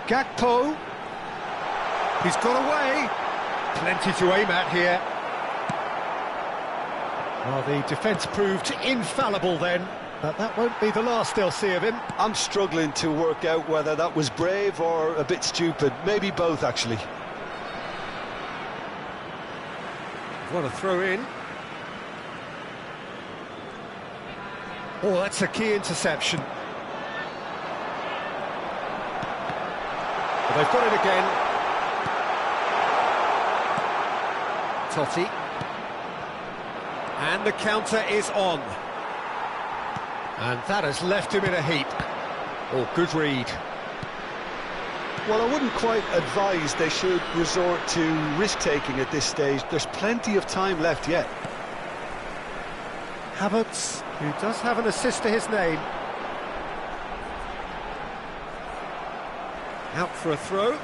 Gakpo. He's got away. Plenty to aim at here. Well, the defence proved infallible then, but that won't be the last they'll see of him. I'm struggling to work out whether that was brave or a bit stupid. Maybe both, actually. What a throw in. Oh, that's a key interception. Well, they've got it again. Totti. And the counter is on. And that has left him in a heap. Oh, good read. Well, I wouldn't quite advise they should resort to risk-taking at this stage. There's plenty of time left yet. Havertz, who does have an assist to his name. Out for a throw.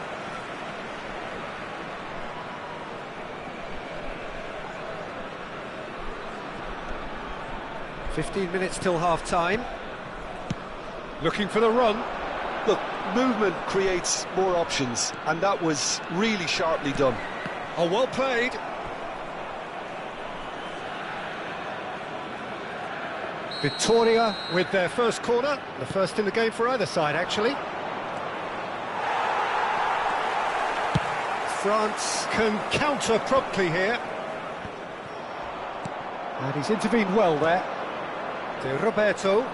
"15 minutes till half-time. Looking for the run. Look, movement creates more options, and that was really sharply done. Oh, well played. Victoria with their first corner, the first in the game for either side, actually. France can counter promptly here. And he's intervened well there. De Roberto.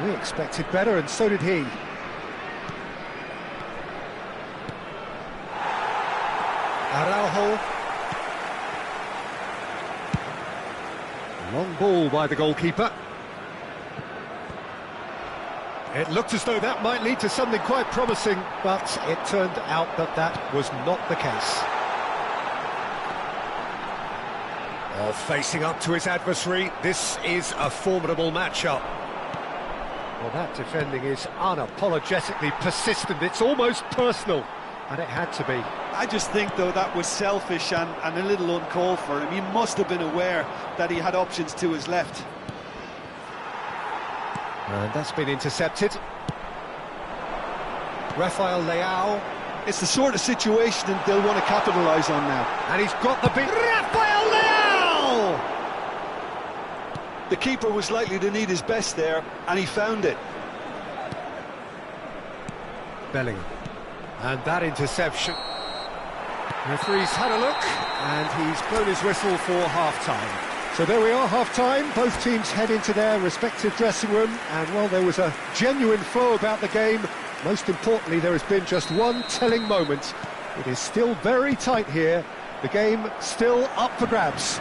We expected better, and so did he. Araujo. Long ball by the goalkeeper. It looked as though that might lead to something quite promising, but it turned out that that was not the case. Well, facing up to his adversary, this is a formidable matchup. Well, that defending is unapologetically persistent. It's almost personal, and it had to be. I just think, though, that was selfish and a little uncalled for him. He must have been aware that he had options to his left. And that's been intercepted. Rafael Leao. It's the sort of situation that they'll want to capitalise on now. And he's got the big... Rafael Leao! The keeper was likely to need his best there, and he found it. Bellingham. And that interception. Referee's had a look, and he's blown his whistle for half-time. So there we are, half-time. Both teams head into their respective dressing room, and while there was a genuine flow about the game, most importantly, there has been just one telling moment. It is still very tight here. The game still up for grabs.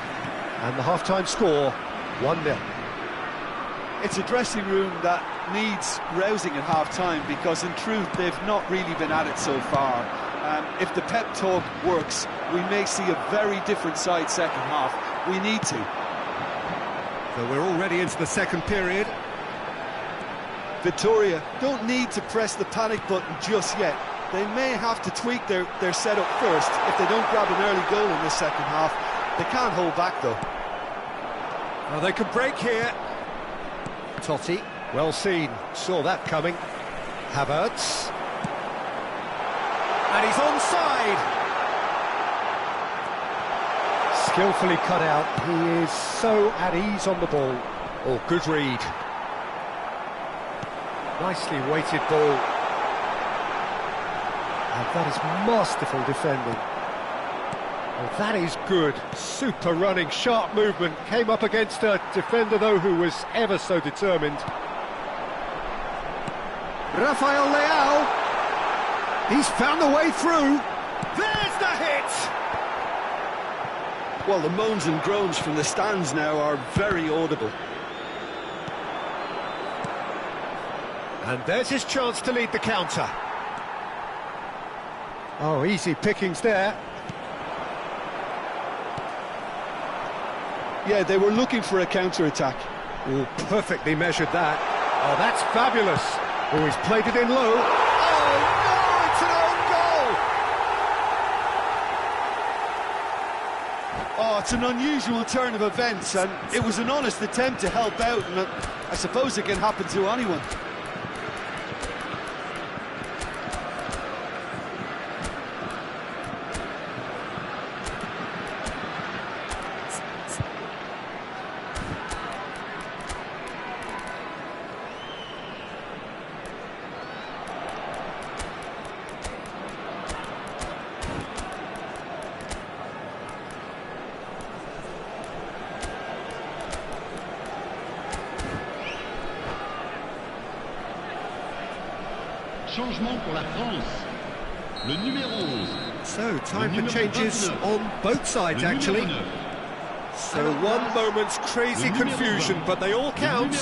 And the half-time score, 1-0. It's a dressing room that needs rousing at half-time, because in truth, they've not really been at it so far. If the pep talk works, we may see a very different side second half. We need to. So we're already into the second period. Victoria don't need to press the panic button just yet. They may have to tweak their setup first if they don't grab an early goal in the second half. They can't hold back, though. Well, they could break here. Totti, well seen, saw that coming. Havertz. And he's onside. Skillfully cut out. He is so at ease on the ball. Oh, good read. Nicely weighted ball. And that is masterful defending. Oh, that is good. Super running, sharp movement. Came up against a defender, though, who was ever so determined. Rafael Leao. He's found the way through. There's the hit! Well, the moans and groans from the stands now are very audible. And there's his chance to lead the counter. Oh, easy pickings there. Yeah, they were looking for a counter-attack. Oh, perfectly measured that. Oh, that's fabulous. Oh, he's played it in low. Oh, no, it's an own goal! Oh, it's an unusual turn of events, and it was an honest attempt to help out, and I suppose it can happen to anyone. Changement pour la France. Le numéro 11. So, time for changes on both sides, actually. So, one moment's crazy confusion, but they all count.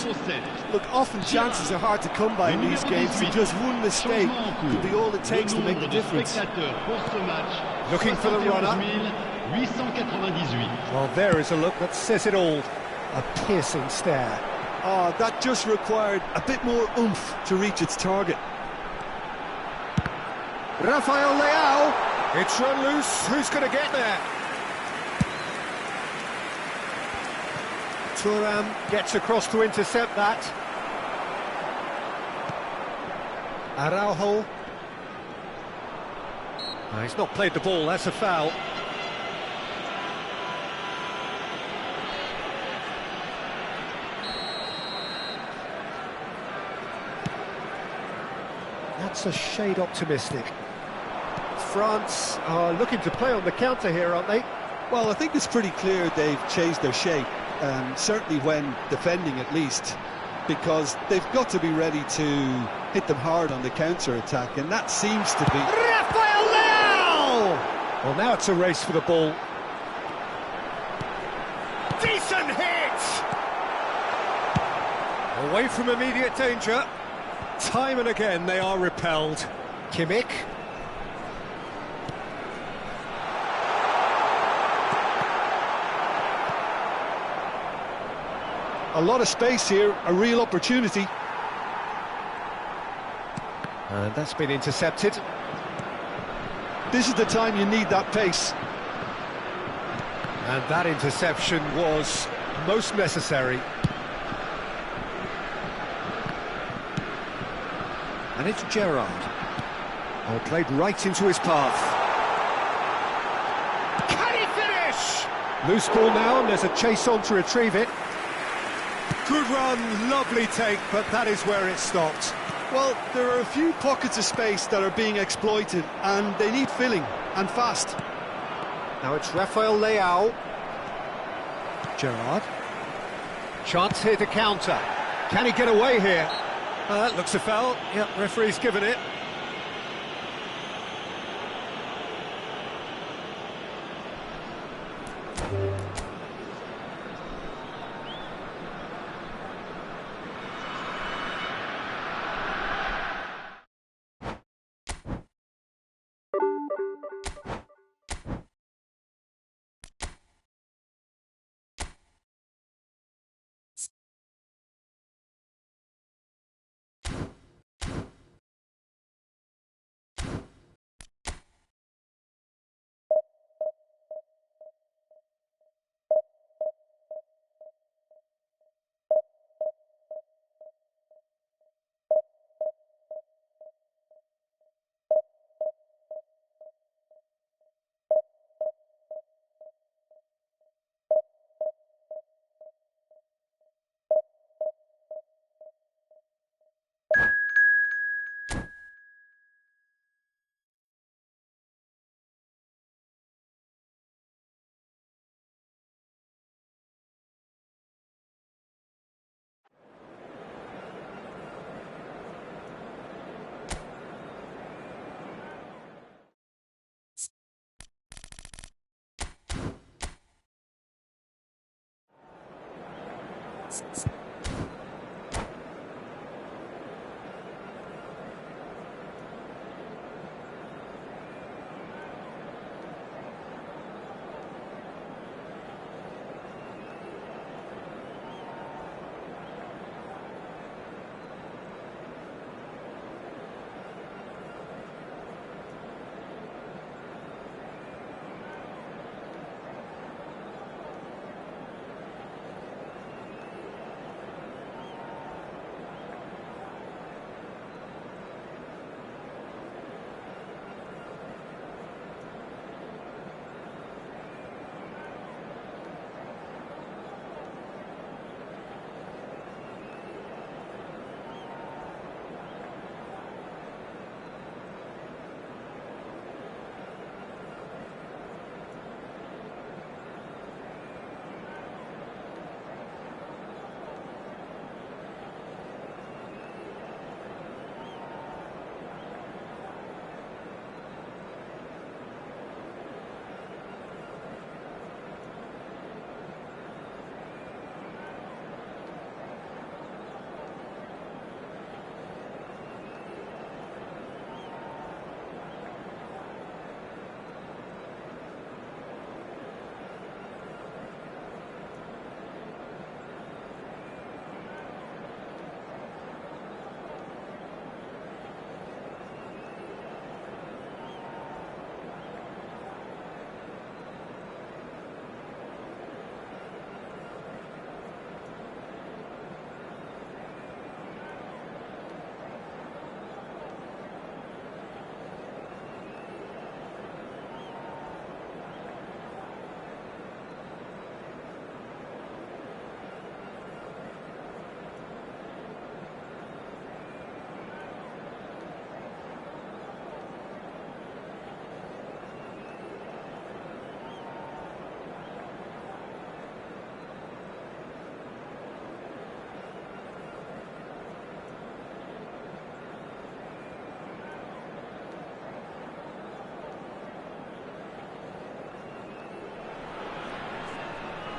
Look, often chances are hard to come by in these games, and just one mistake could be all it takes to make the difference. Looking for the runner. Well, there is a look that says it all. A piercing stare. Oh, that just required a bit more oomph to reach its target. Rafael Leao. It's run loose. Who's going to get there? Thuram gets across to intercept that. Araujo. No, he's not played the ball. That's a foul. That's a shade optimistic. France are looking to play on the counter here, aren't they? Well, I think it's pretty clear they've changed their shape, certainly when defending at least, because they've got to be ready to hit them hard on the counter-attack, and that seems to be... Rafael Leao! Well, now it's a race for the ball. Decent hit! Away from immediate danger. Time and again they are repelled. Kimmich. A lot of space here, a real opportunity. And that's been intercepted. This is the time you need that pace. And that interception was most necessary. And it's Gerrard. Oh, played right into his path. Can he finish? Loose ball now, and there's a chase on to retrieve it. Good run, lovely take, but that is where it stopped. Well, there are a few pockets of space that are being exploited, and they need filling, and fast. Now it's Rafael Leao. Gerrard. Chance here to counter. Can he get away here? That looks a foul. Yep, referee's given it.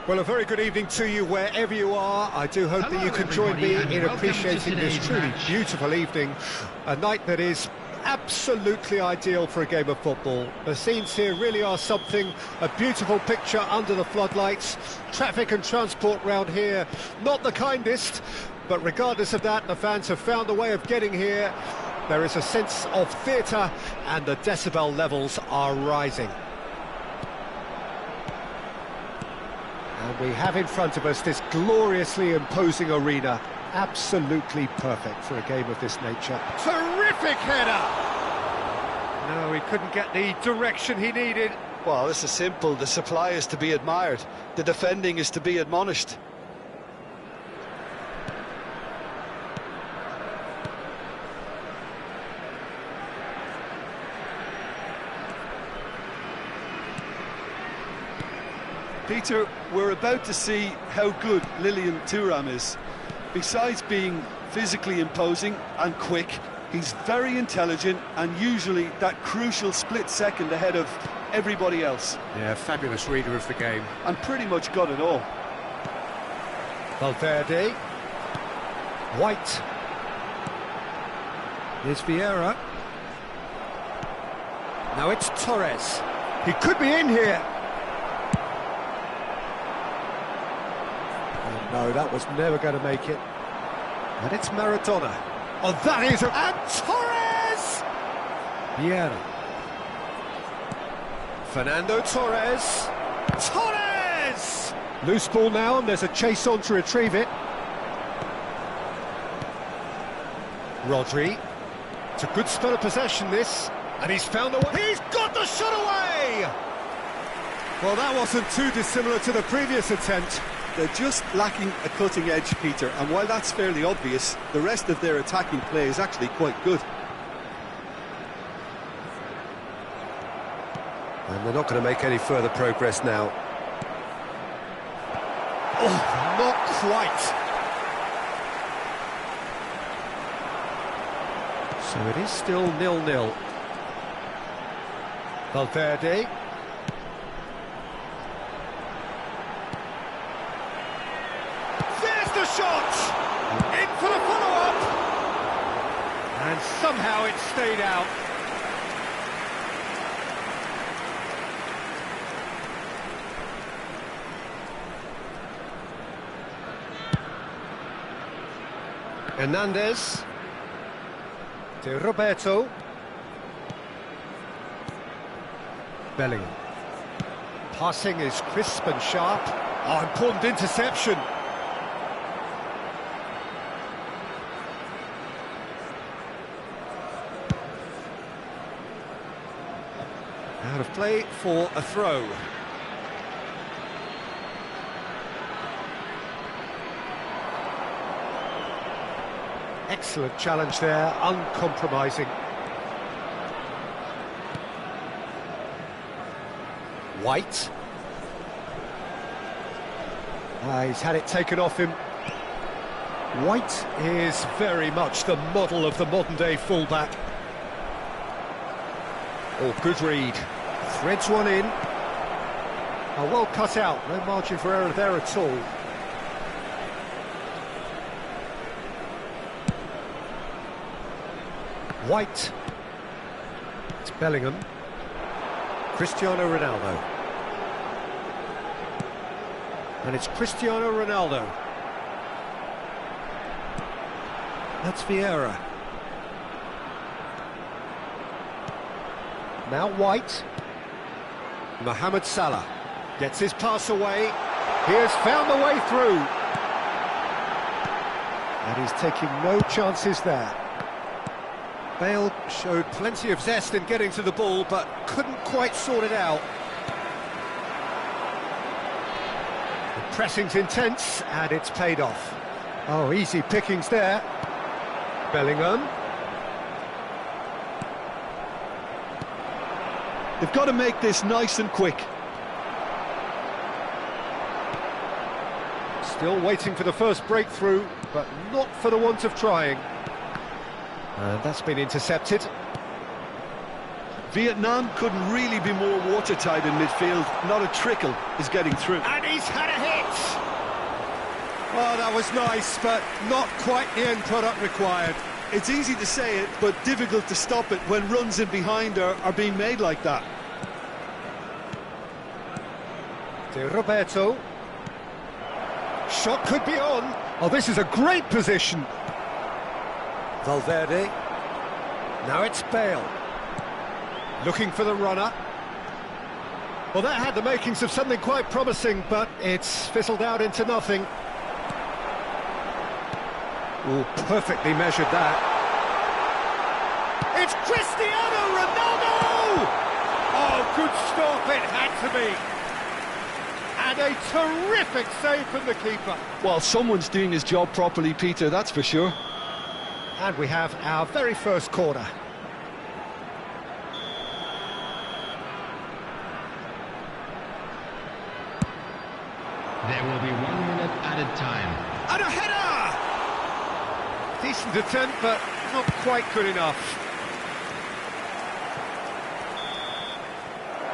Well, a very good evening to you wherever you are. I do hope that you can join me in appreciating this truly beautiful evening. A night that is absolutely ideal for a game of football. The scenes here really are something, a beautiful picture under the floodlights. Traffic and transport round here, not the kindest, but regardless of that, the fans have found a way of getting here. There is a sense of theatre, and the decibel levels are rising. And we have in front of us this gloriously imposing arena. Absolutely perfect for a game of this nature. Terrific header! No, he couldn't get the direction he needed. Well, this is simple. The supply is to be admired. The defending is to be admonished. Peter, we're about to see how good Lilian Thuram is. Besides being physically imposing and quick, he's very intelligent and usually that crucial split second ahead of everybody else. Yeah, fabulous reader of the game. And pretty much got it all. Valverde. White. Here's Vieira. Now it's Torres. He could be in here. No, that was never going to make it. And it's Maradona. Oh, that is and Torres! Vieira. Fernando Torres. Torres! Loose ball now, and there's a chase on to retrieve it. Rodri. It's a good spell of possession, this. And he's found the way. He's got the shot away! Well, that wasn't too dissimilar to the previous attempt. They're just lacking a cutting edge, Peter, and while that's fairly obvious, the rest of their attacking play is actually quite good. And they're not going to make any further progress now. Oh, not quite. So it is still 0-0. Valverde. There's the shot! In for the follow-up! And somehow it stayed out. Hernandez. To Roberto. Bellingham. Passing is crisp and sharp. Oh, important interception. Out of play for a throw. Excellent challenge there, uncompromising. White. He's had it taken off him. White is very much the model of the modern-day fullback. Oh, good read. Threads one in. Oh, well cut out, no margin for error there at all. White. It's Bellingham. Cristiano Ronaldo. And it's Cristiano Ronaldo. That's Vieira. Now White. Mohamed Salah gets his pass away. He has found the way through. And he's taking no chances there. Bale showed plenty of zest in getting to the ball, but couldn't quite sort it out. The pressing's intense, and it's paid off. Oh, easy pickings there. Bellingham. They've got to make this nice and quick. Still waiting for the first breakthrough, but not for the want of trying. And that's been intercepted. Vietnam couldn't really be more watertight in midfield. Not a trickle is getting through. And he's had a hit! Oh, that was nice, but not quite the end product required. it's easy to say it, but difficult to stop it when runs in behind are being made like that. To Roberto. Shot could be on. Oh, this is a great position. Valverde. Now it's Bale. Looking for the runner. Well, that had the makings of something quite promising, but it's fizzled out into nothing. Oh, perfectly measured that. It's Cristiano Ronaldo! Oh, good stop, it had to be. And a terrific save from the keeper. Well, someone's doing his job properly, Peter, that's for sure. And we have our very first corner. There will be 1 minute added time. And a header! Decent attempt, but not quite good enough.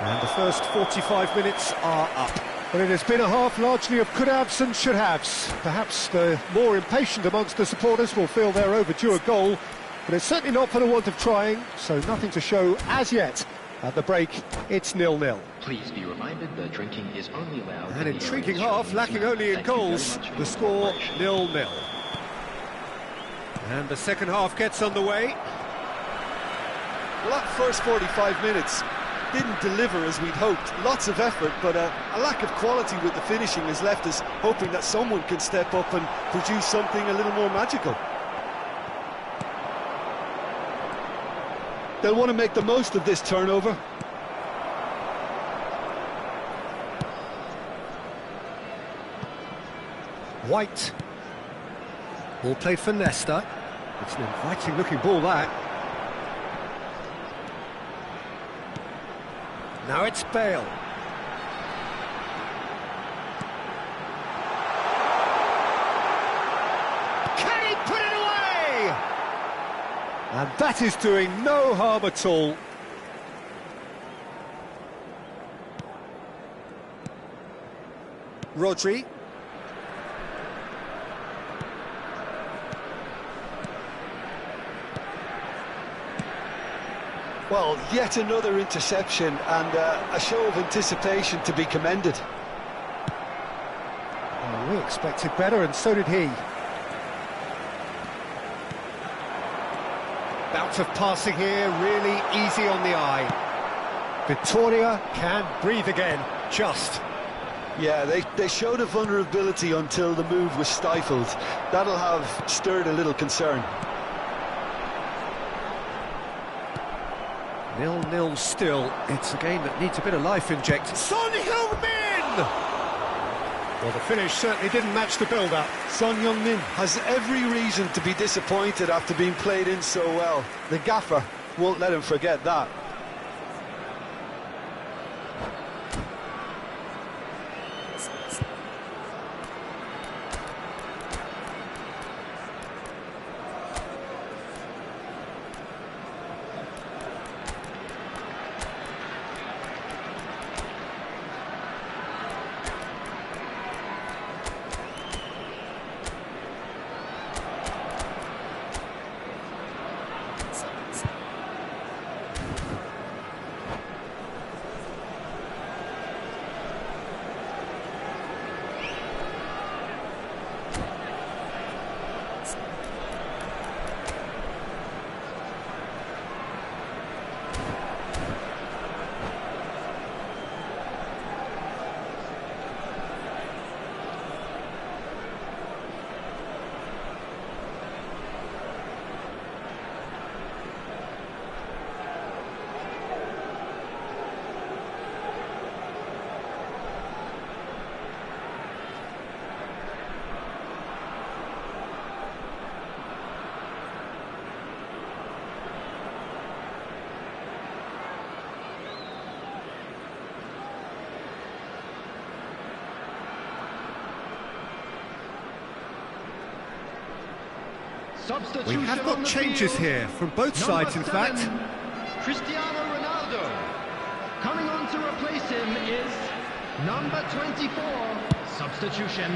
And the first 45 minutes are up. But it has been a half largely of could-haves and should-haves. Perhaps the more impatient amongst the supporters will feel they're overdue a goal, but it's certainly not for the want of trying, so nothing to show as yet. At the break, it's 0-0. Please be reminded that drinking is only allowed. An intriguing half, lacking only in goals. The score 0-0. And the second half gets underway. Well, that first 45 minutes didn't deliver as we'd hoped. Lots of effort, but a lack of quality with the finishing has left us hoping that someone can step up and produce something a little more magical. They'll want to make the most of this turnover. White. Ball played for Nesta. It's an inviting looking ball, that. Now it's Bale. Can he put it away? And that is doing no harm at all. Rodri. Well, yet another interception and a show of anticipation to be commended. Oh, we expected better, and so did he. Bout of passing here, really easy on the eye. Victoria can breathe again, just. Yeah, they showed a vulnerability until the move was stifled. That'll have stirred a little concern. 0-0 still. It's a game that needs a bit of life injected. Son Heung-min! Well, the finish certainly didn't match the build-up. Son Heung-min has every reason to be disappointed after being played in so well. The gaffer won't let him forget that. We have got changes here from both sides, in fact. Cristiano Ronaldo. Coming on to replace him is number 24. Substitution.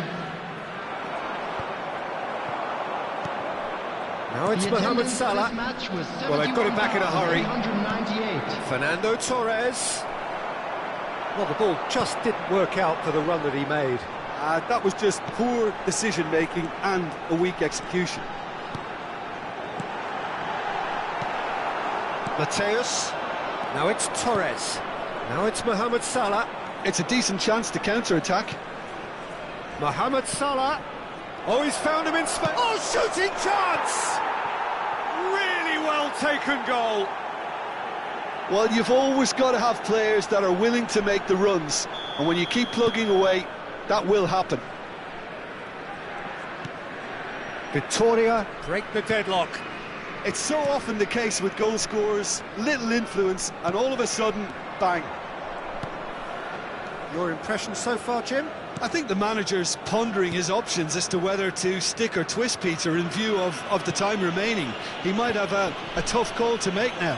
Now it's The Mohamed attendance for Salah. this match was Well, they've got it back in a hurry. 71,898. Fernando Torres. Well, the ball just didn't work out for the run that he made. That was just poor decision-making and a weak execution. Mateus. Now it's Torres. Now it's Mohamed Salah. It's a decent chance to counter-attack. Mohamed Salah. Oh, he's found him in space. Oh, shooting chance! Really well taken goal. Well, you've always got to have players that are willing to make the runs, and when you keep plugging away, that will happen. Victoria break the deadlock. It's so often the case with goal scorers, little influence, and all of a sudden, bang. Your impression so far, Jim? I think the manager's pondering his options as to whether to stick or twist Peter in view of the time remaining. He might have a tough call to make now.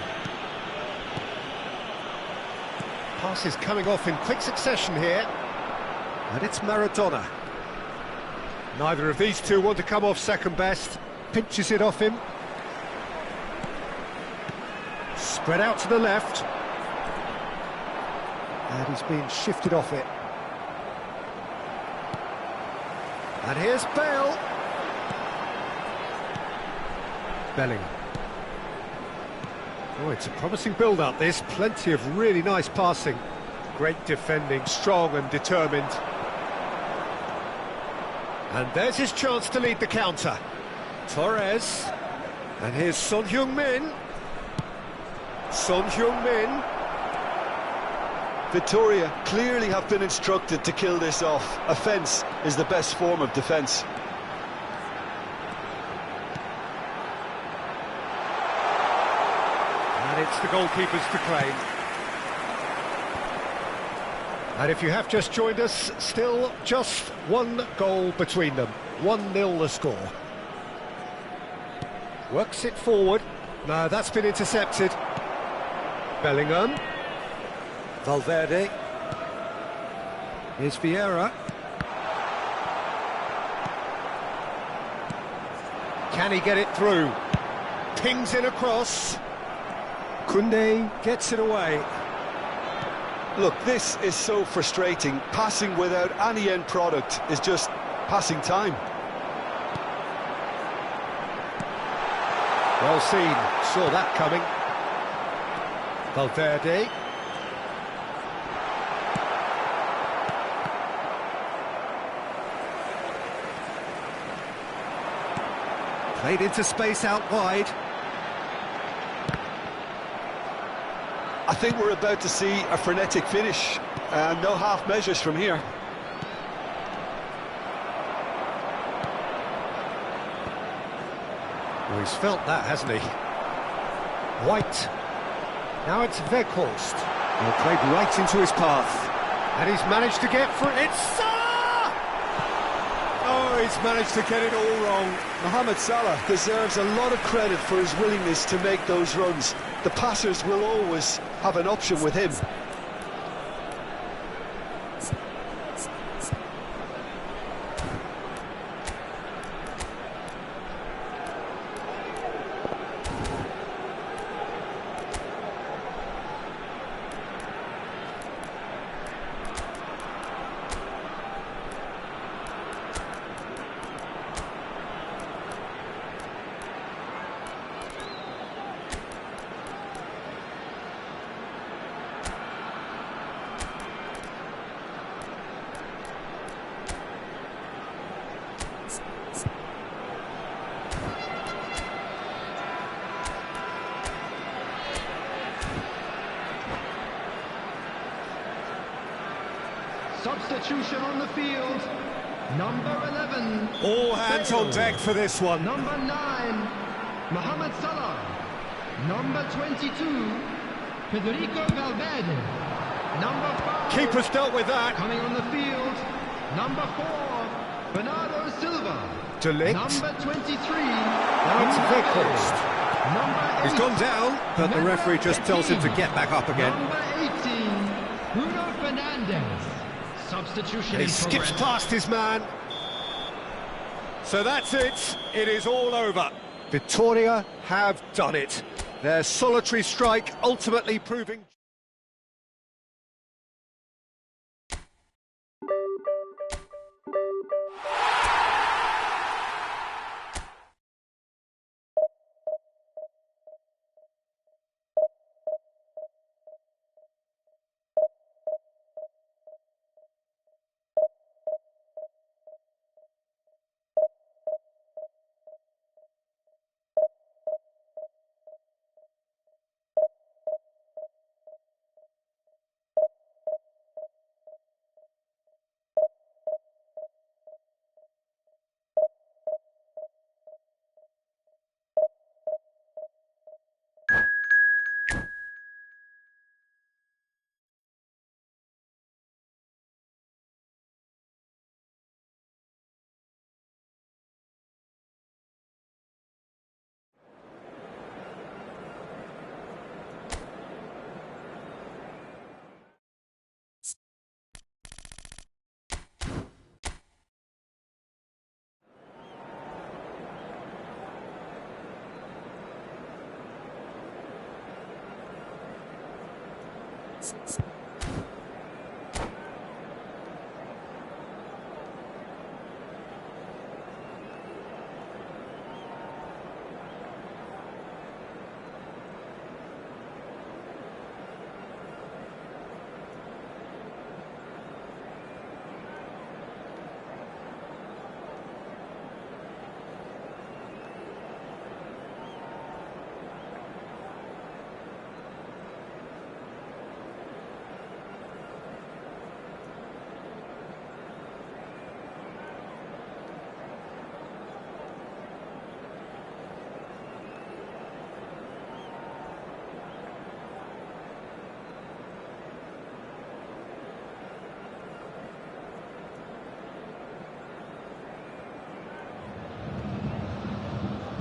Passes coming off in quick succession here. And it's Maradona. Neither of these two want to come off second best. Pinches it off him. Spread out to the left. And he's being shifted off it. And here's Bale. Bellingham. Oh, it's a promising build-up, this. Plenty of really nice passing. Great defending, strong and determined. And there's his chance to lead the counter. Torres. And here's Son Heung-min. Son Heung-min. Victoria clearly have been instructed to kill this off. Offence is the best form of defence. And it's the goalkeepers to claim. And if you have just joined us, still just one goal between them. 1-0 the score. Works it forward. No, that's been intercepted. Bellingham. Valverde. Here's Vieira. Can he get it through? Pings in across. Koundé gets it away. Look, this is so frustrating. Passing without any end product is just passing time. Well seen. Saw that coming. Valverde. Played into space out wide. I think we're about to see a frenetic finish, and no half measures from here. Well, he's felt that, hasn't he? White. Now it's Weghorst. Well, played right into his path. And he's managed to get through. It's Salah! Oh, he's managed to get it all wrong. Mohamed Salah deserves a lot of credit for his willingness to make those runs. The passers will always have an option with him. Substitution on the field. Number 11. All hands on deck for this one. Number 9, Mohamed Salah. Number 22, Federico Valverde. Number 5. Keeper's dealt with that. Coming on the field. Number 4, Bernardo Silva. Delict. Number 23. Now it's Weghorst. Number 8. He's gone down, but the referee just tells him to get back up again. Number 18, Bruno Fernandes. Substitution. He skips past his man. So that's it. It is all over. Victoria have done it. Their solitary strike ultimately proving...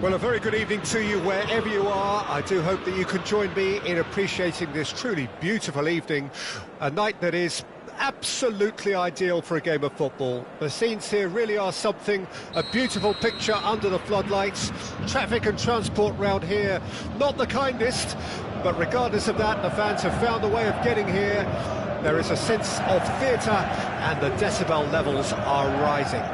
Well, a very good evening to you wherever you are. I do hope that you can join me in appreciating this truly beautiful evening, a night that is absolutely ideal for a game of football. The scenes here really are something, a beautiful picture under the floodlights. Traffic and transport round here, not the kindest, but regardless of that, the fans have found a way of getting here. There is a sense of theatre and the decibel levels are rising.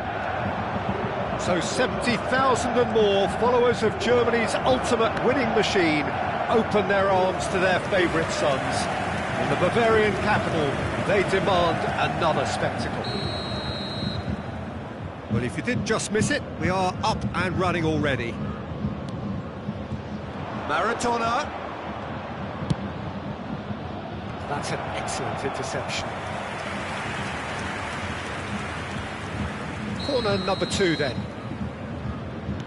So 70,000 and more followers of Germany's ultimate winning machine open their arms to their favourite sons. In the Bavarian capital, they demand another spectacle. Well, if you didn't just miss it, we are up and running already. Maradona. That's an excellent interception. Corner number 2 then.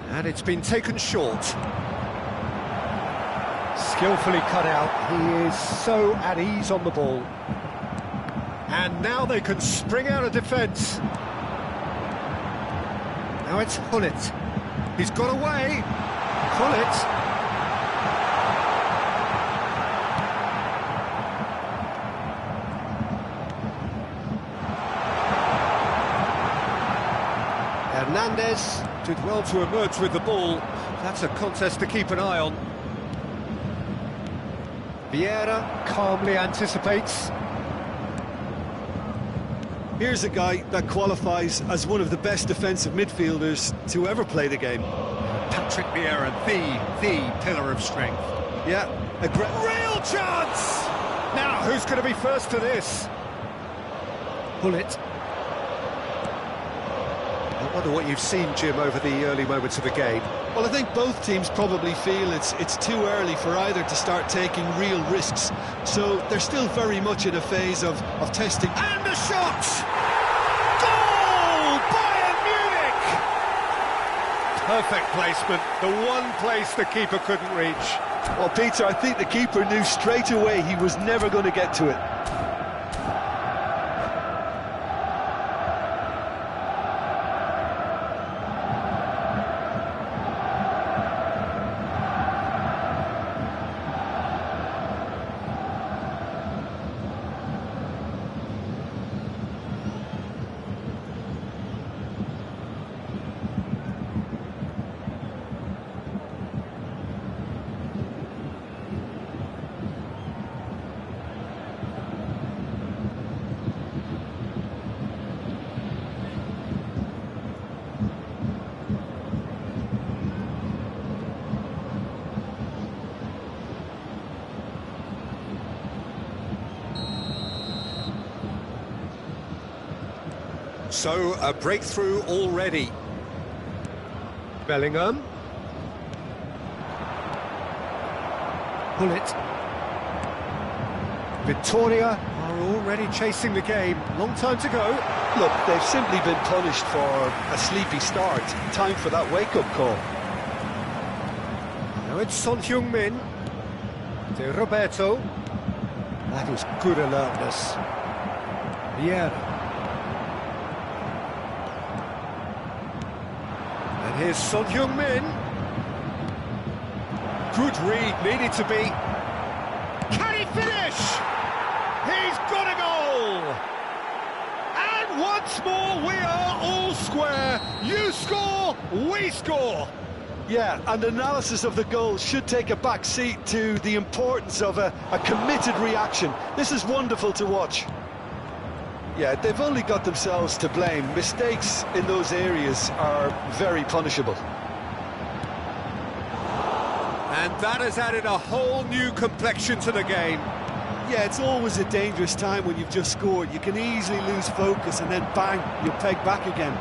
And it's been taken short. Skillfully cut out. He is so at ease on the ball. And now they can spring out of defence. Now it's Hullet. He's got away. Hullet. Hernandez did well to emerge with the ball. That's a contest to keep an eye on. Vieira calmly anticipates. Here's a guy that qualifies as one of the best defensive midfielders to ever play the game. Patrick Vieira, the pillar of strength. Yeah, a great... Real chance! Now, who's going to be first to this? Hullet. I wonder what you've seen, Jim, over the early moments of the game. Well, I think both teams probably feel it's too early for either to start taking real risks. So they're still very much in a phase of testing. And a shot! Goal! Bayern Munich! Perfect placement, the one place the keeper couldn't reach. Well, Peter, I think the keeper knew straight away he was never going to get to it. So, a breakthrough already. Bellingham. Pull it. Victoria are already chasing the game. Long time to go. Look, they've simply been punished for a sleepy start. Time for that wake-up call. Now it's Son Heung-min. To Roberto. That is good alertness. Vieira. And here's Son Heung-min. Good read, needed to be. Can he finish? He's got a goal! And once more we are all square. You score, we score. Yeah, and analysis of the goal should take a back seat to the importance of a committed reaction. This is wonderful to watch. Yeah, they've only got themselves to blame. Mistakes in those areas are very punishable. And that has added a whole new complexion to the game. Yeah, it's always a dangerous time when you've just scored. You can easily lose focus and then bang, you're pegged back again.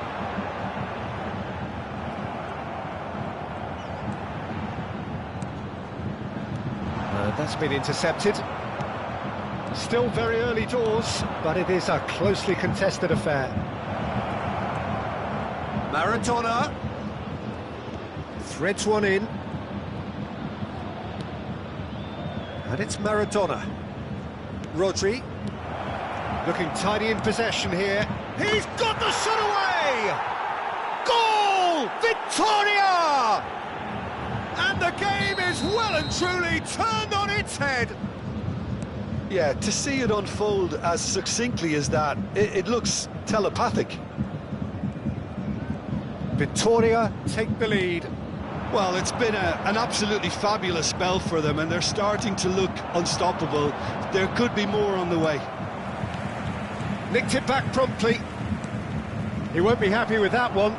That's been intercepted. Still very early doors, but it is a closely contested affair. Maradona threads one in. And it's Maradona. Rodri, looking tidy in possession here. He's got the shot away! Goal! Victoria! And the game is well and truly turned on its head. Yeah, to see it unfold as succinctly as that, it looks telepathic. Victoria take the lead. Well, it's been an absolutely fabulous spell for them, and they're starting to look unstoppable. There could be more on the way. Nicked it back promptly. He won't be happy with that one.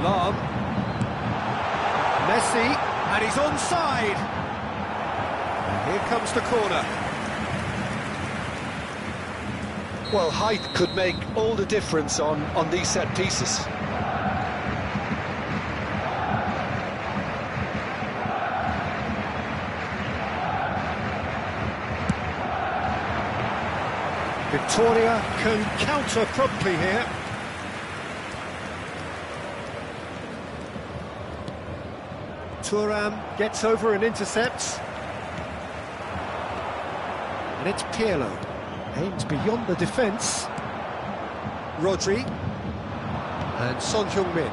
Lam. Messi, and he's onside. And here comes the corner. Well, height could make all the difference on these set pieces. Victoria can counter promptly here. Thuram gets over and intercepts. And it's Pirlo. Aims beyond the defence. Rodri. And Son Heung-min.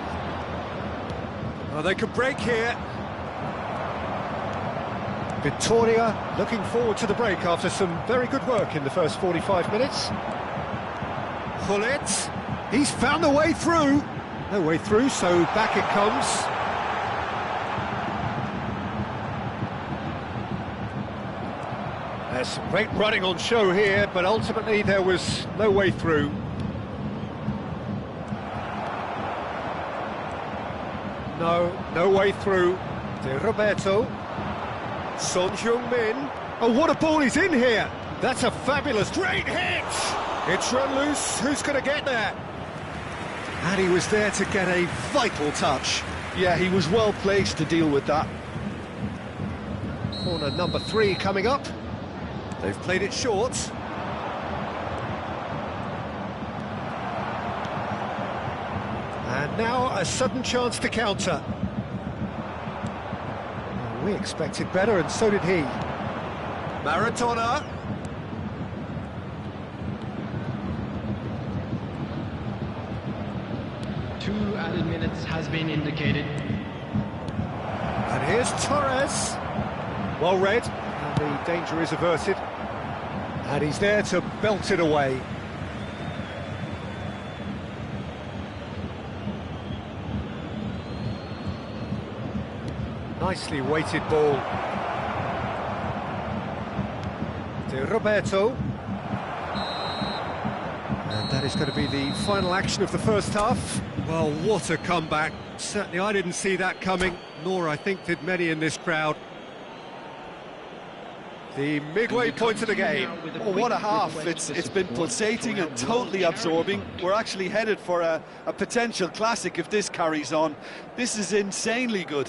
Oh, they could break here. Victoria looking forward to the break after some very good work in the first 45 minutes. Hullet. He's found a way through. No way through, so back it comes. There's some great running on show here, but ultimately there was no way through. No way through. De Roberto. Son Heung-min. Oh, what a ball he's in here! That's a fabulous, great hit! It's run loose, who's going to get there? And he was there to get a vital touch. Yeah, he was well placed to deal with that. Corner number 3 coming up. They've played it short. And now a sudden chance to counter. We expected better, and so did he. Maradona. Two added minutes has been indicated. And here's Torres. Well read, and the danger is averted. And he's there to belt it away. Nicely weighted ball. To Roberto. And that is going to be the final action of the first half. Well, what a comeback. Certainly I didn't see that coming, nor I think did many in this crowd. The midway point of the game. Oh, what a half. It's been pulsating and totally absorbing. We're actually headed for a potential classic if this carries on. This is insanely good.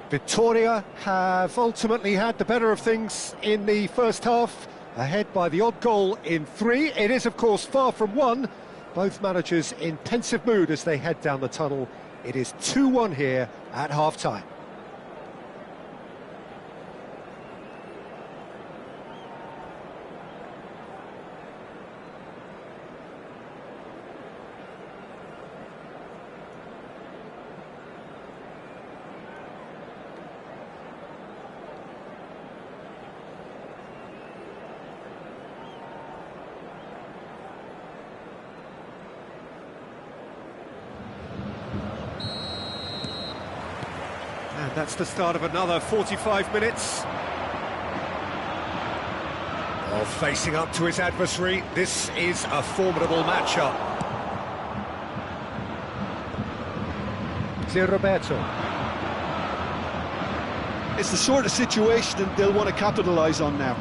Victoria have ultimately had the better of things in the first half, ahead by the odd goal in 3. It is, of course, far from 1. Both managers in pensive mood as they head down the tunnel. It is 2-1 here at half-time. And that's the start of another 45 minutes of facing up to his adversary. This is a formidable matchup. Roberto. It's the sort of situation that they'll want to capitalise on now.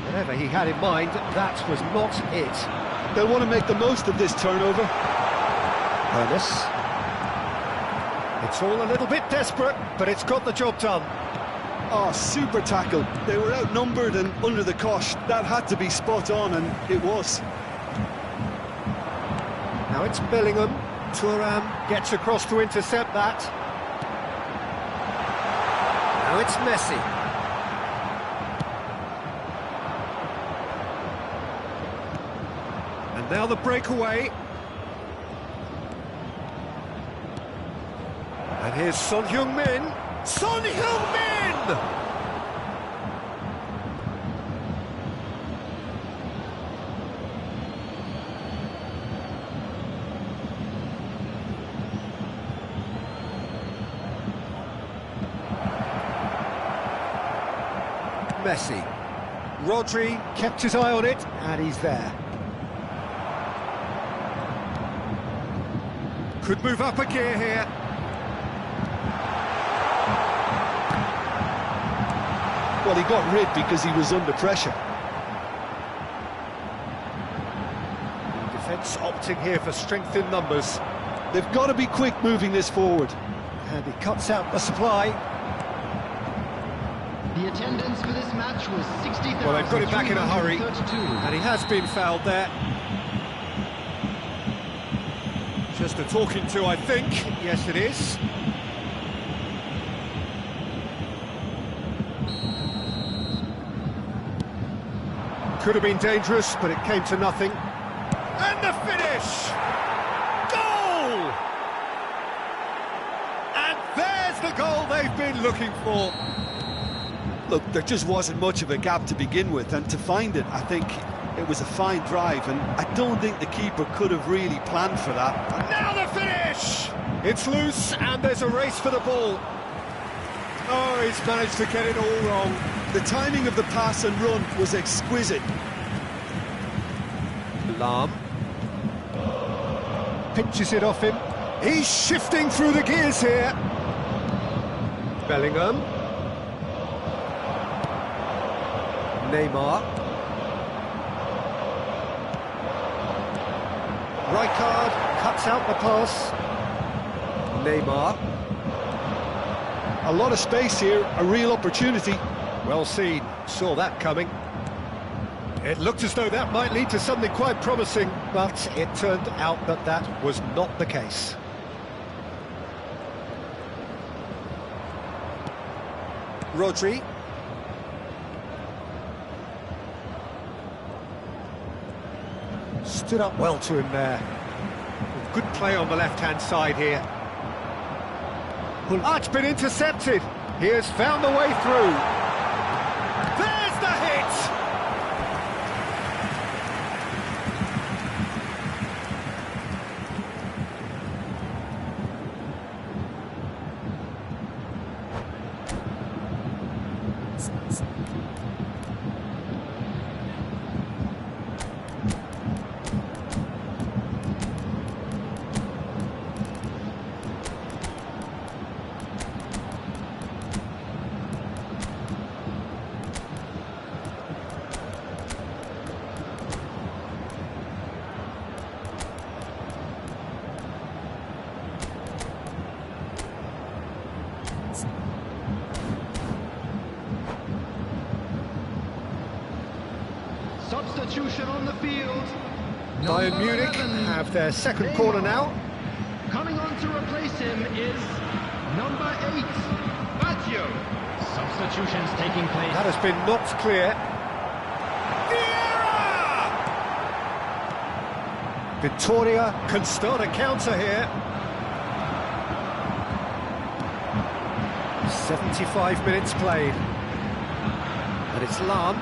Whatever he had in mind, that was not it. They'll want to make the most of this turnover. Ernest. It's all a little bit desperate, but it's got the job done. Oh, super tackle. They were outnumbered and under the cosh. That had to be spot on, and it was. Now it's Bellingham. Thuram gets across to intercept that. Now it's Messi. And now the breakaway. And here's Son Heung-min. Son Heung-min! Messi. Rodri kept his eye on it, and he's there. Could move up a gear here. Well, he got rid because he was under pressure. The defence opting here for strength in numbers. They've got to be quick moving this forward. And he cuts out the supply. The attendance for this match was 60,000. Well, they've got it back in a hurry, and he has been fouled there. Just a talking to, I think. Yes, it is. Could have been dangerous, but it came to nothing. And the finish! Goal! And there's the goal they've been looking for. Look, there just wasn't much of a gap to begin with, and to find it, I think it was a fine drive, and I don't think the keeper could have really planned for that. And now the finish! It's loose, and there's a race for the ball. Oh, he's managed to get it all wrong. The timing of the pass and run was exquisite. Lahm pinches it off him. He's shifting through the gears here. Bellingham. Neymar. Rijkaard cuts out the pass. Neymar. A lot of space here, a real opportunity. Well seen, saw that coming. It looked as though that might lead to something quite promising, but it turned out that that was not the case. Rodri. Stood up well to him there. Good play on the left-hand side here. Oh, it's been intercepted. He has found the way through. There's the hit! Substitution on the field. Bayern Number Munich 11, have their second corner now. Coming on to replace him is number 8, Baggio. Substitutions taking place. That has been knocked clear. Victoria can start a counter here. 75 minutes played. And it's Lan.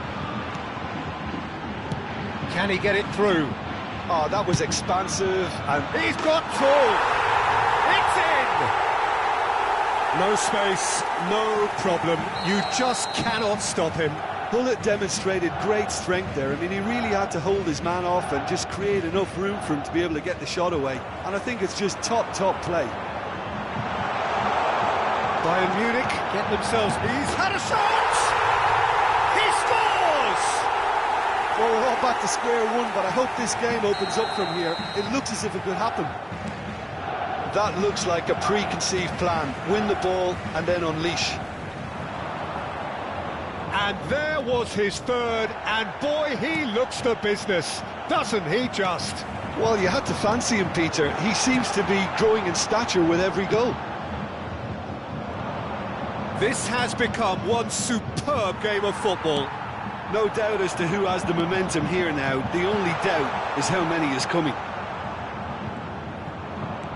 Can he get it through? Oh, that was expansive, and He's got through! It's in! No space, no problem. You just cannot stop him. Bullet demonstrated great strength there. I mean, he really had to hold his man off and just create enough room for him to be able to get the shot away. And I think it's just top play. Bayern Munich get themselves... He's had a shot! He scores! Well, we're all back to square one, but I hope this game opens up from here. It looks as if it could happen. That looks like a preconceived plan. Win the ball and then unleash. And there was his third, and boy, he looks the business, doesn't he just? Well, you had to fancy him, Peter. He seems to be growing in stature with every goal. This has become one superb game of football. No doubt as to who has the momentum here now. The only doubt is how many is coming.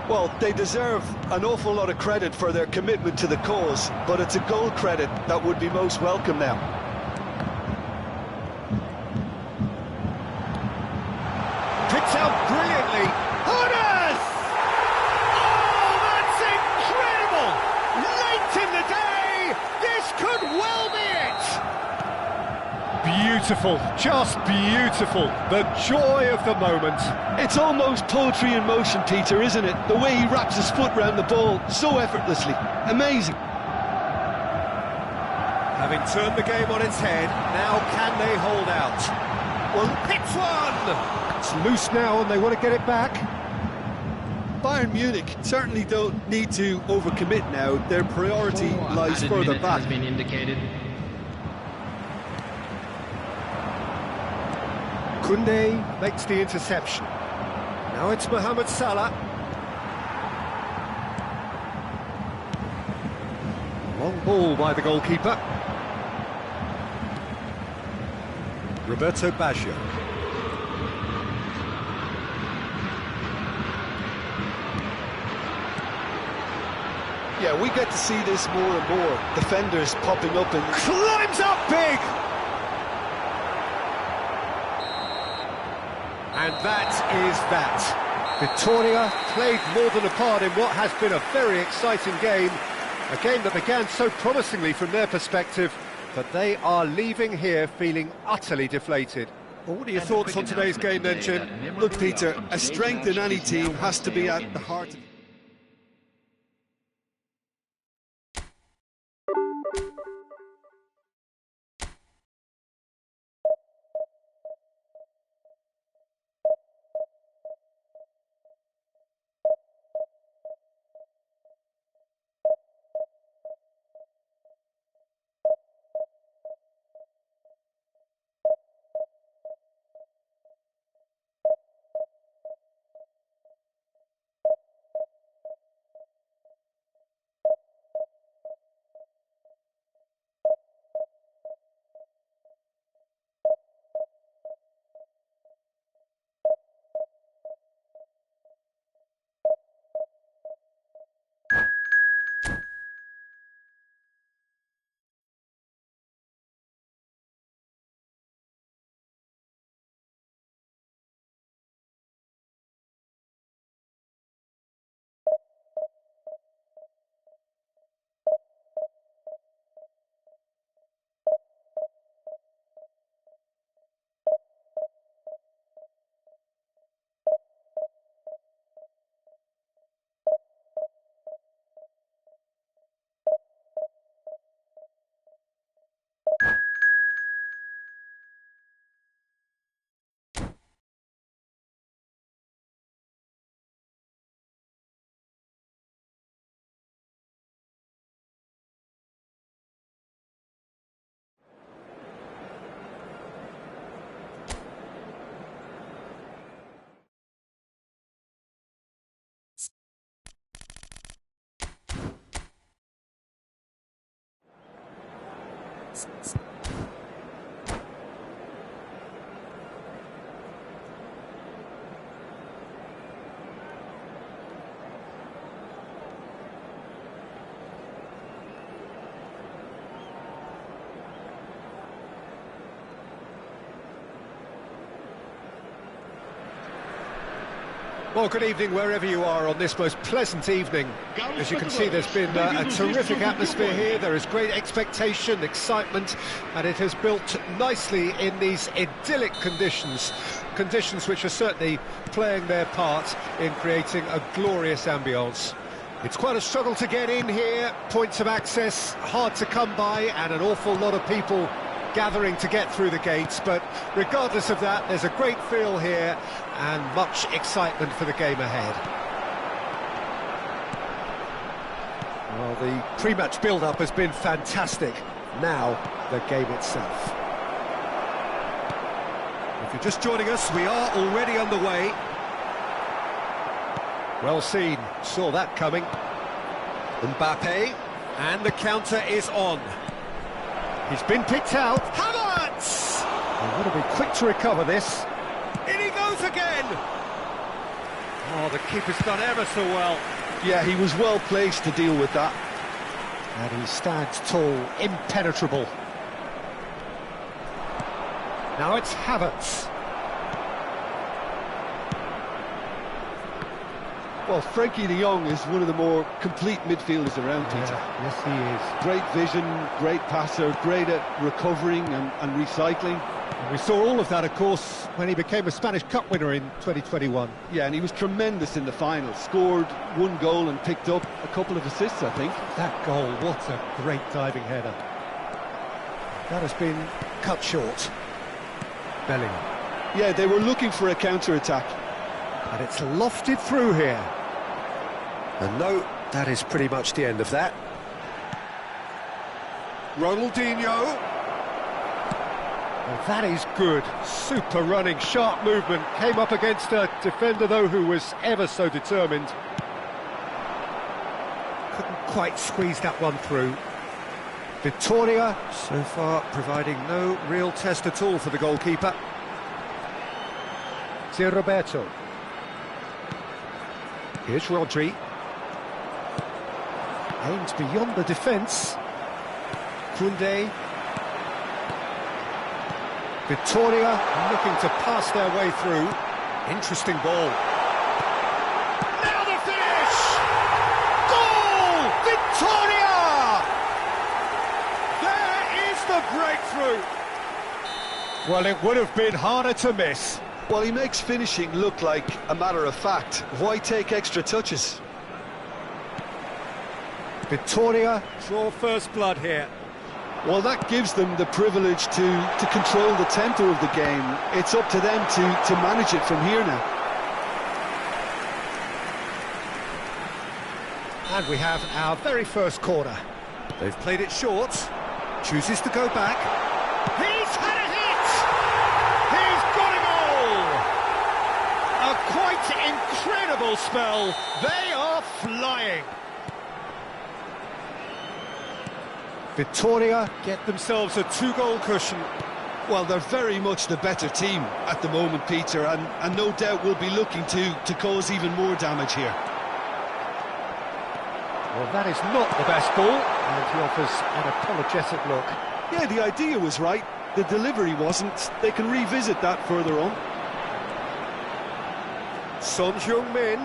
Well, they deserve an awful lot of credit for their commitment to the cause, but it's a goal credit that would be most welcome now. Picks out brilliantly. Hodas! Oh, that's incredible! Late in the day, this could well be it! Beautiful, just beautiful. The joy of the moment. It's almost poetry in motion, Peter, isn't it? The way he wraps his foot round the ball so effortlessly. Amazing. Having turned the game on its head, now can they hold out? Well, hits one! It's loose now and they want to get it back. Bayern Munich certainly don't need to overcommit now. Their priority lies further back. Has been indicated. Koundé makes the interception. Now it's Mohamed Salah. Long ball by the goalkeeper. Roberto Baggio. Yeah, we get to see this more and more. Defenders popping up and... Climbs up big! And that is that. Victoria played more than a part in what has been a very exciting game. A game that began so promisingly from their perspective, but they are leaving here feeling utterly deflated. Well, what are your thoughts on today's game then, Jim? Look, Peter, a strength in any team has to be at the heart of... Well, good evening wherever you are on this most pleasant evening. As you can see, there's been a terrific atmosphere here. There is great expectation, excitement, and it has built nicely in these idyllic conditions. Conditions which are certainly playing their part in creating a glorious ambience. It's quite a struggle to get in here, points of access hard to come by, and an awful lot of people gathering to get through the gates, but regardless of that, there's a great feel here and much excitement for the game ahead. Well, the pre-match build-up has been fantastic. Now, the game itself. If you're just joining us, we are already underway. Well seen, saw that coming. Mbappe, and the counter is on. He's been picked out. Havertz! They want to be quick to recover this. In he goes again! Oh, the keeper's done ever so well. Yeah, he was well placed to deal with that. And he stands tall, impenetrable. Now it's Havertz. Well, Frankie de Jong is one of the more complete midfielders around, Peter. Yes, he is. Great vision, great passer, great at recovering and recycling. And we saw all of that, of course, when he became a Spanish Cup winner in 2021. Yeah, and he was tremendous in the final. Scored one goal and picked up a couple of assists, I think. That goal, what a great diving header. That has been cut short. Bellingham. Yeah, they were looking for a counter-attack. And it's lofted through here. And no, that is pretty much the end of that. Ronaldinho. Well, that is good. Super running, sharp movement. Came up against a defender, though, who was ever so determined. Couldn't quite squeeze that one through. Vittoria, so far, providing no real test at all for the goalkeeper. Zé Roberto. Here's Rodri. Aims beyond the defence. Koundé. Vittoria looking to pass their way through. Interesting ball. Now the finish! Goal! Vittoria! There is the breakthrough. Well, it would have been harder to miss. Well, he makes finishing look like a matter of fact. Why take extra touches? Vittoria draw first blood here. Well, that gives them the privilege to control the tempo of the game. It's up to them to manage it from here now. And we have our very first corner. They've played it short. Chooses to go back. He's had a hit! He's got a goal! A quite incredible spell. They are flying. Vittoria get themselves a two-goal cushion. Well, they're very much the better team at the moment, Peter, and no doubt will be looking to cause even more damage here. Well, that is not the best ball, and he offers an apologetic look. Yeah, the idea was right, the delivery wasn't. They can revisit that further on. Son Heung-min.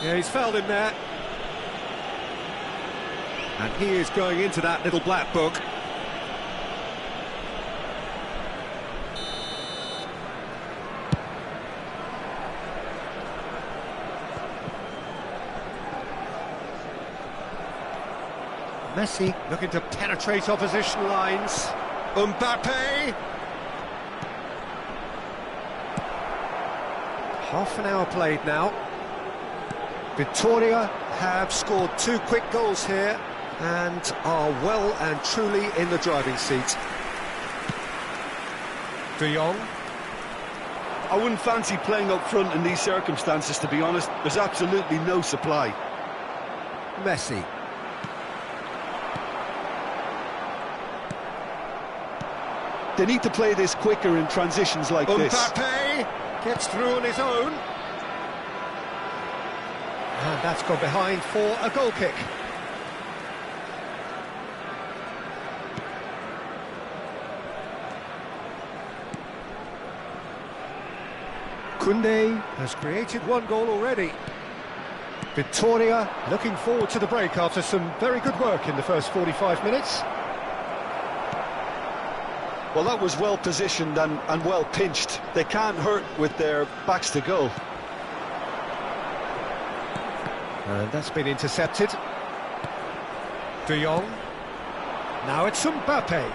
Yeah, he's fouled him there. And he is going into that little black book. Messi looking to penetrate opposition lines. Mbappe. Half an hour played now. Vittoria have scored two quick goals here and are well and truly in the driving seat. De Jong. I wouldn't fancy playing up front in these circumstances, to be honest. There's absolutely no supply. Messi. They need to play this quicker in transitions like this. Mbappe gets through on his own. And that's gone behind for a goal kick. Koundé has created one goal already. Victoria looking forward to the break after some very good work in the first 45 minutes. Well, that was well positioned and well pinched. They can't hurt with their backs to goal. And that's been intercepted. De Jong. Now it's Mbappe.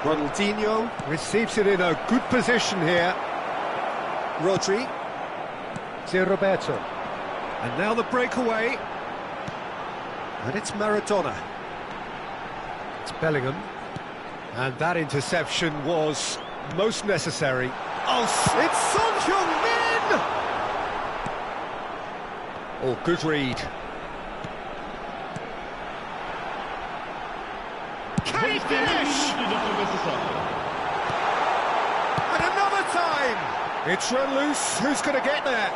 Ronaldinho receives it in a good position here. Rodri. Roberto. And now the breakaway. And it's Maradona. It's Bellingham. And that interception was most necessary. Oh, it's Son Heung-min! Oh, good read. Can he finish? And another time! It's run loose. Who's going to get there?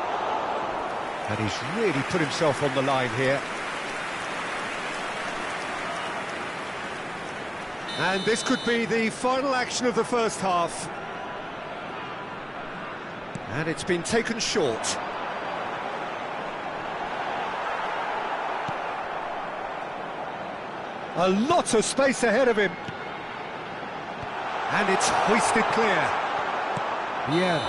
And he's really put himself on the line here. And this could be the final action of the first half. And it's been taken short. A lot of space ahead of him. And it's hoisted clear. Yeah.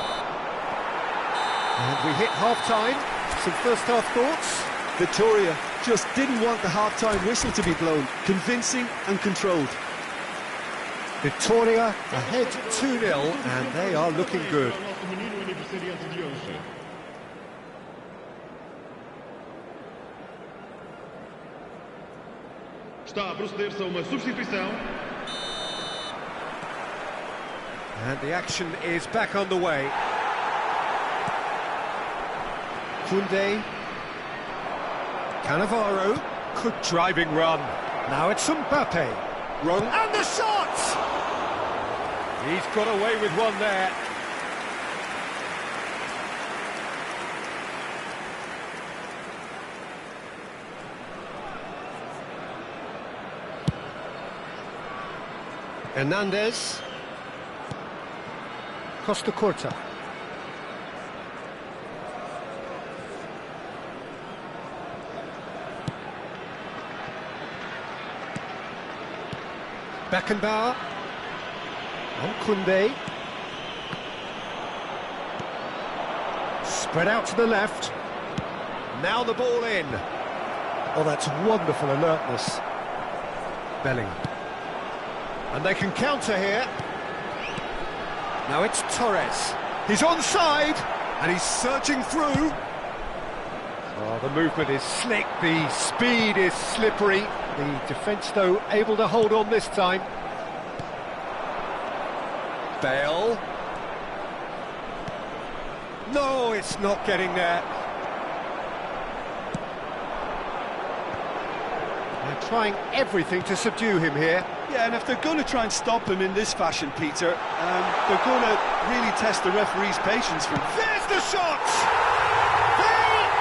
And we hit half-time. Some first-half thoughts? Victoria just didn't want the half-time whistle to be blown. Convincing and controlled. Victoria ahead 2-0, and they are looking good. Está a proceder-se a uma substituição. And the action is back underway. Koundé. Cannavaro. Good driving run. Now it's Mbappe. Run. And the shot! He's got away with one there. Hernandez. Costa Curta. Beckenbauer. On Koundé. Spread out to the left. Now the ball in. Oh, that's wonderful alertness. Bellingham. And they can counter here. Now it's Torres. He's onside, and he's surging through. Oh, the movement is slick, the speed is slippery. The defence, though, able to hold on this time. Bale. No, it's not getting there. They're trying everything to subdue him here. Yeah, and if they're going to try and stop him in this fashion, Peter, they're going to really test the referee's patience. There's the shot! They are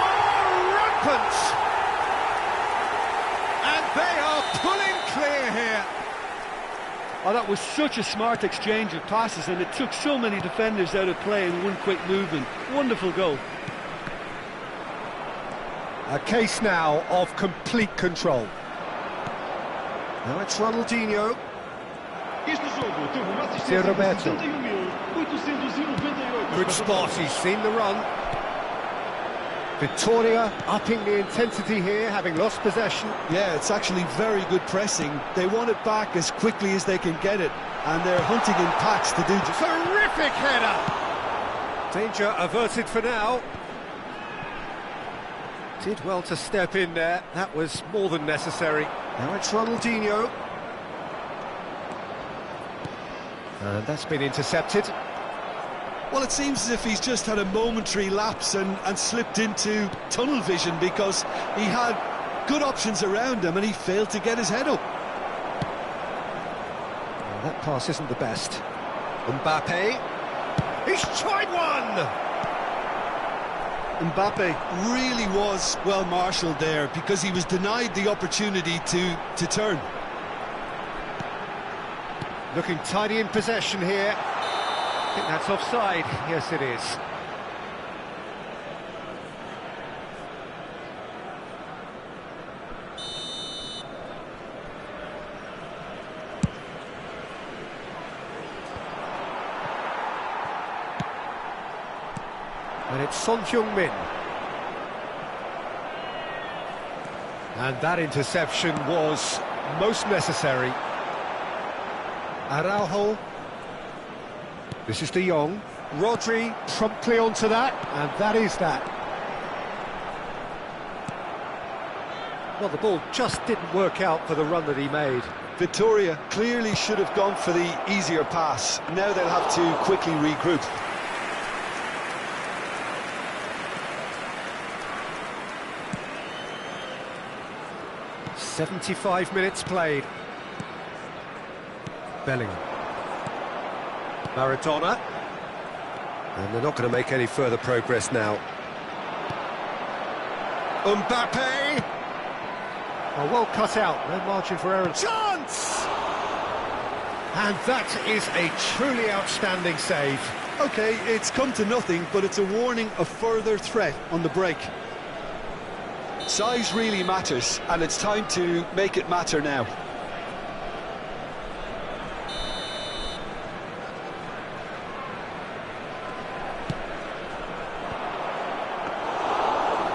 rampant! And they are pulling clear here. Oh, that was such a smart exchange of passes, and it took so many defenders out of play in one quick movement. Wonderful goal. A case now of complete control. Now it's Ronaldinho. Roberto. Good spot, he's seen the run. Victoria upping the intensity here, having lost possession. Yeah, it's actually very good pressing. They want it back as quickly as they can get it, and they're hunting in packs to do just... Terrific header! Danger averted for now. Did well to step in there, that was more than necessary. Now it's Ronaldinho. And that's been intercepted. Well, it seems as if he's just had a momentary lapse and slipped into tunnel vision, because he had good options around him and he failed to get his head up. That pass isn't the best. Mbappe. He's tried one! Mbappe really was well marshalled there because he was denied the opportunity to turn. Looking tidy in possession here. I think that's offside. Yes, it is. And it's Son Heung-min. And that interception was most necessary. Araujo. This is De Jong. Rodri promptly onto that, and that is that. Well, the ball just didn't work out for the run that he made. Victoria clearly should have gone for the easier pass. Now they'll have to quickly regroup. "75 minutes played. Bellingham. Maradona. And they're not going to make any further progress now. Mbappe! Oh, well cut out, no margin for error. Chance! And that is a truly outstanding save. Okay, it's come to nothing, but it's a warning of further threat on the break. Size really matters, and it's time to make it matter now.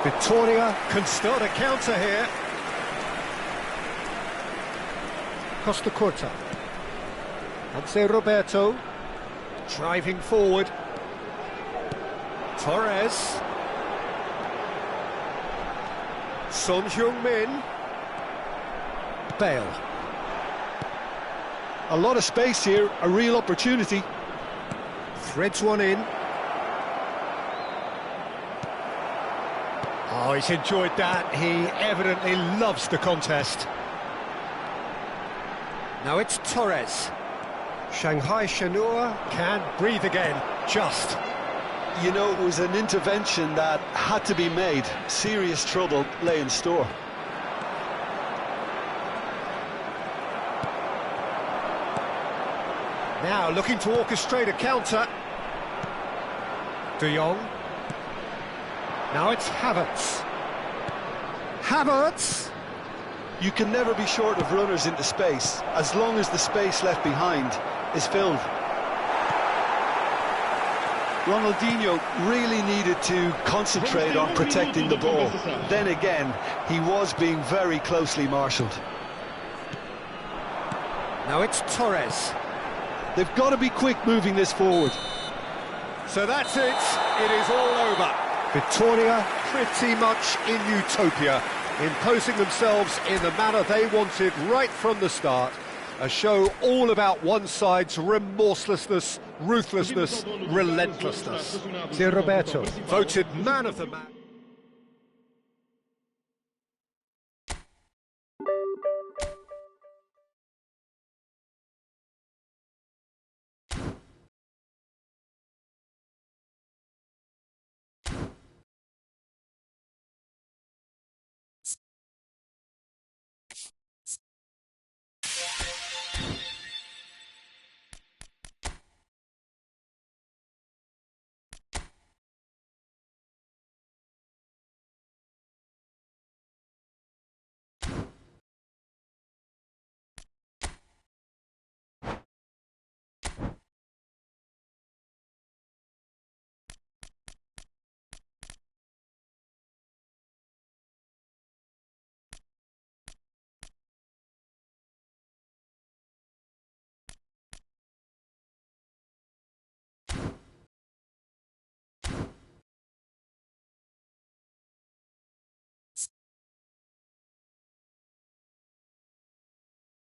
Victoria can start a counter here. Costa Curta. Anse Roberto. Driving forward. Torres. Son Heung-min. Bale. A lot of space here, a real opportunity. Threads one in. Oh, he's enjoyed that. He evidently loves the contest. Now it's Torres. Shanghai Shenhua can breathe again, just. You know, it was an intervention that had to be made. Serious trouble lay in store. Now looking to orchestrate a counter. De Jong. Now it's Havertz. Havertz! You can never be short of runners into space, as long as the space left behind is filled. Ronaldinho really needed to concentrate on protecting the ball. Then again, he was being very closely marshalled. Now it's Torres. They've got to be quick moving this forward. So that's it. It is all over. Victoria pretty much in utopia, imposing themselves in the manner they wanted right from the start. A show all about one side's remorselessness, ruthlessness, relentlessness. Roberto voted man of the match.